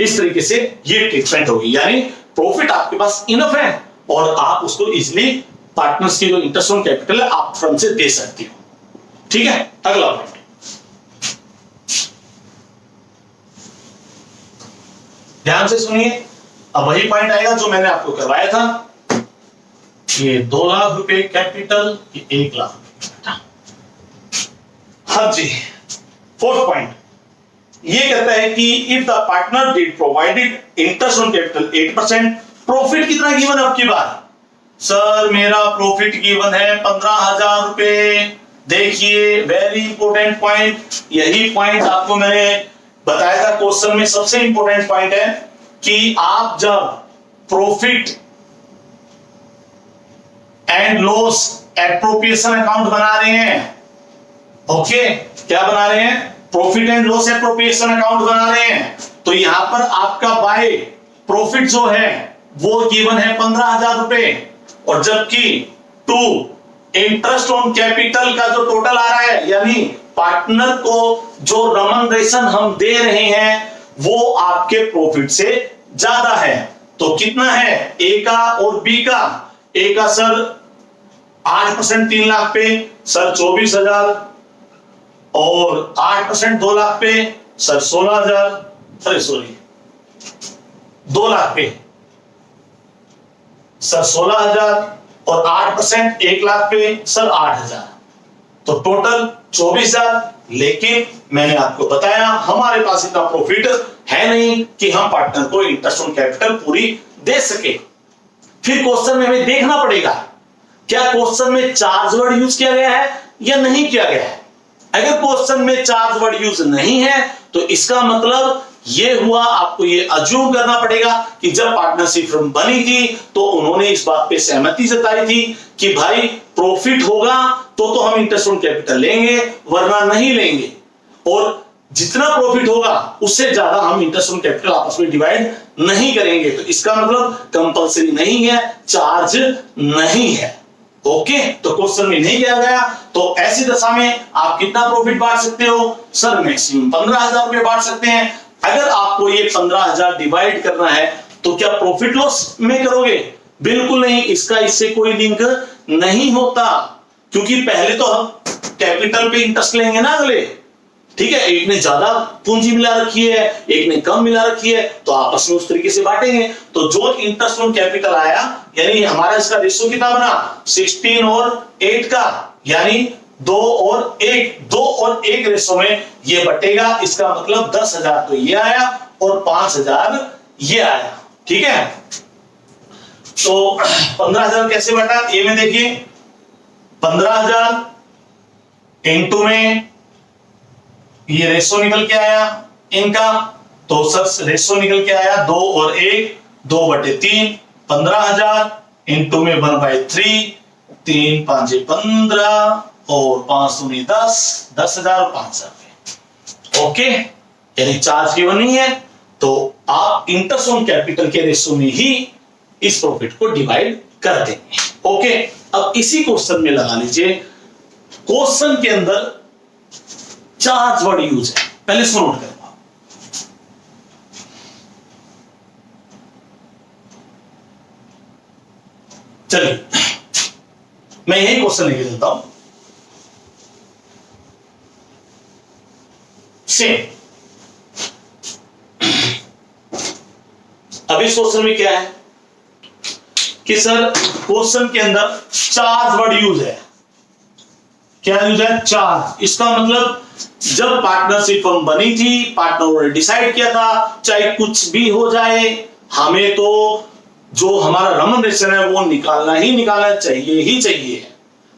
इस तरीके से ये ट्रीटमेंट होगी, यानी प्रॉफिट आपके पास इनफ है और आप उसको इजीली पार्टनर्स की जो इंटरेस्ट ऑन कैपिटल है आप फ्रंट से दे सकते हो, ठीक है। अगला पॉइंट, ध्यान से सुनिए, अब वही पॉइंट आएगा जो मैंने आपको करवाया था, ये 2 लाख रुपए कैपिटल, 1 लाख रुपए। हाँ जी, 4th पॉइंट ये कहता है कि if the partner did provided interest on capital 8%, profit कितना गिवन अब की बार, सर मेरा प्रॉफिट गिवन है 15,000 रुपए। देखिए वेरी इंपॉर्टेंट पॉइंट, यही पॉइंट आपको मैंने बताया था क्वेश्चन में, सबसे इंपॉर्टेंट पॉइंट है कि आप जब profit and loss appropriation account बना रहे हैं, ओके, क्या बना रहे हैं, profit and loss appropriation account बना रहे हैं, तो यहां पर आपका बाय प्रॉफिट जो है वो गिवन है 15,000 रुपए, और जबकि टू इंटरेस्ट ऑन कैपिटल का जो टोटल आ रहा है, यानी पार्टनर को जो रेम्युनरेशन हम दे रहे हैं वो आपके प्रॉफिट से ज्यादा है, तो कितना है ए का और बी का, ए का सर 8% 3 लाख पे सर 24,000, और 8% 2 लाख पे सर 16,000, सॉरी 2 लाख पे सर 16,000, और 8% 1 लाख पे सर 8,000, तो टोटल 24,000। लेकिन मैंने आपको बताया हमारे पास इतना प्रॉफिट है नहीं कि हम पार्टनर को इंटरेस्ट ऑन कैपिटल पूरी दे सके। फिर क्वेश्चन में हमें देखना पड़ेगा क्या क्वेश्चन में चार्ज वर्ड यूज किया गया है या नहीं किया गया है। अगर क्वेश्चन में चार्ज वर्ड यूज नहीं है तो इसका मतलब ये हुआ, आपको ये अज्यूम करना पड़ेगा कि जब पार्टनरशिप फर्म बनी थी तो उन्होंने इस बात पे सहमति जताई थी कि भाई प्रॉफिट होगा तो हम इंटरेस्ट ऑन कैपिटल लेंगे वरना नहीं लेंगे, और जितना प्रॉफिट होगा उससे ज्यादा हम इंटरेस्ट ऑन कैपिटल आपस में डिवाइड नहीं करेंगे। तो इसका मतलब कंपलसरी नहीं है, चार्ज नहीं है, ओके। तो क्वेश्चन में नहीं किया गया, तो ऐसी दशा में आप कितना प्रॉफिट बांट सकते हो, सर मैक्सिमम 15,000 रुपए बांट सकते हैं। अगर आपको ये 15,000 डिवाइड करना है तो क्या प्रॉफिट लॉस में करोगे, बिल्कुल नहीं, इसका इससे कोई लिंक नहीं होता, क्योंकि पहले तो हम कैपिटल पे इंटरेस्ट लेंगे ना अगले, ठीक है। एक ने ज्यादा पूंजी मिला रखी है, एक ने कम मिला रखी है, तो आपस में उस तरीके से बांटेंगे। तो जो इंटरेस्ट ऑन कैपिटल आया, यानी हमारा इसका रेशियो कितना बना 16 और 8 का, यानी 2 और 1 रेशो में ये बटेगा। इसका मतलब 10,000 तो ये आया और 5,000 ये आया, ठीक है। तो 15,000 कैसे बटा, ये में देखिए 15,000 इंटू में ये रेशो निकल के आया इनका, तो सर रेशो निकल के आया 2 और 1, 2/3, 15,000 इंटू में 1/3, 3 5 15 और 5 दूनी 10, 10,000 और 5,000 रुपए। ओके, यानी चार्ज गिवन नहीं है तो आप इंटरेस्ट ऑन कैपिटल के रेशो में ही इस प्रॉफिट को डिवाइड कर देंगे। ओके, अब इसी क्वेश्चन में लगा लीजिए, क्वेश्चन के अंदर चार्ज वर्ड यूज है, पहले इसको नोट करें। चलिए मैं यही क्वेश्चन लेके चलता हूं। सेम अब इस क्वेश्चन में क्या है कि सर क्वेश्चन के अंदर चार्ज वर्ड यूज है। क्या यूज है? चार्ज। इसका मतलब जब पार्टनरशिप फर्म बनी थी, पार्टनरों ने डिसाइड किया था चाहे कुछ भी हो जाए हमें तो जो हमारा रेम्युनरेशन है वो निकालना चाहिए ही चाहिए।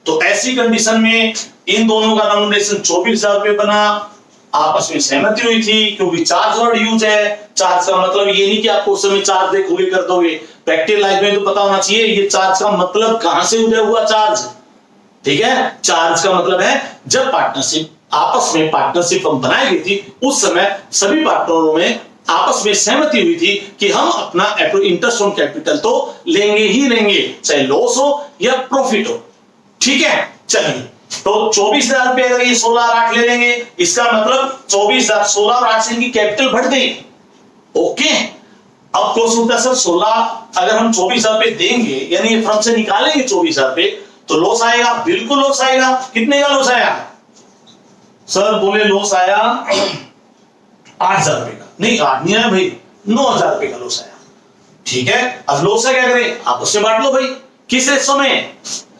तो ऐसी कंडीशन में इन दोनों का रेम्युनरेशन 24,000 रुपए बना, आपस में सहमति हुई थी क्योंकि चार्ज वर्ड यूज है। चार्ज का मतलब ये नहीं कि आप क्वेश्चन में चार्ज देखोगे कर दोगे, प्रैक्टिकल लाइफ में तो पता होना चाहिए ये चार्ज का मतलब कहां से उदय हुआ चार्ज। ठीक है, चार्ज का मतलब है जब पार्टनरशिप आपस में पार्टनरशिप फर्म बनाई गई थी उस समय सभी पार्टनरों में आपस में सहमति हुई थी कि हम अपना इंटरेस्ट ऑन कैपिटल तो लेंगे ही लेंगे, चाहे लॉस हो या प्रॉफिट हो। ठीक है, चलिए तो 24,000 रुपए अगर ये 16 और 8 ले लेंगे, इसका मतलब 24,000 16 और 8 से इनकी कैपिटल बढ़ गई। ओके, अब क्वेश्चन उठता सर 16 अगर हम 24,000 रुपए देंगे यानी फर्म से निकालेंगे 24,000 रुपए तो लॉस आएगा। बिल्कुल लॉस आएगा। कितने का लॉस आया सर? बोले लॉस आया 8,000 रुपए का। नहीं 8 नहीं आया भाई, 9,000 रुपए का लॉस आया। ठीक है, अब लॉस है क्या करें? आप उससे बांट लो भाई। किस रेशो में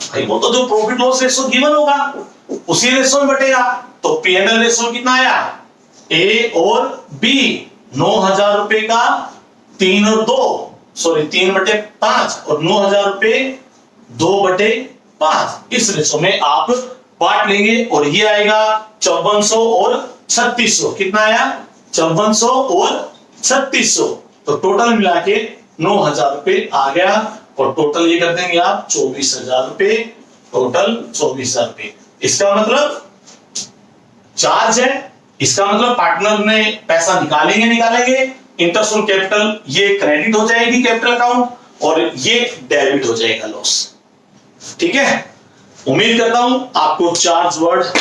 भाई? वो तो जो प्रॉफिट लॉस रेशो गिवन होगा उसी रेशो में बटेगा। तो P&L रेशो कितना आया? ए और बी 9,000 रुपए का 3 और 2 सॉरी 3/5 और 9,000 रुपए 2/5 इस रेशो में आप बांट लेंगे और ये आएगा 5400 और 3600। कितना आया? 5400 और 3600। तो टोटल मिला के 9,000 रुपए आ गया और टोटल ये कर देंगे आप 24,000 रुपए। टोटल 24,000 रुपए। इसका मतलब चार्ज है, इसका मतलब पार्टनर ने पैसा निकालेंगे। इंटरेस्ट ऑन कैपिटल ये क्रेडिट हो जाएगी कैपिटल अकाउंट और ये डेबिट हो जाएगा लॉस। ठीक है, उम्मीद करता हूं आपको चार्ज वर्ड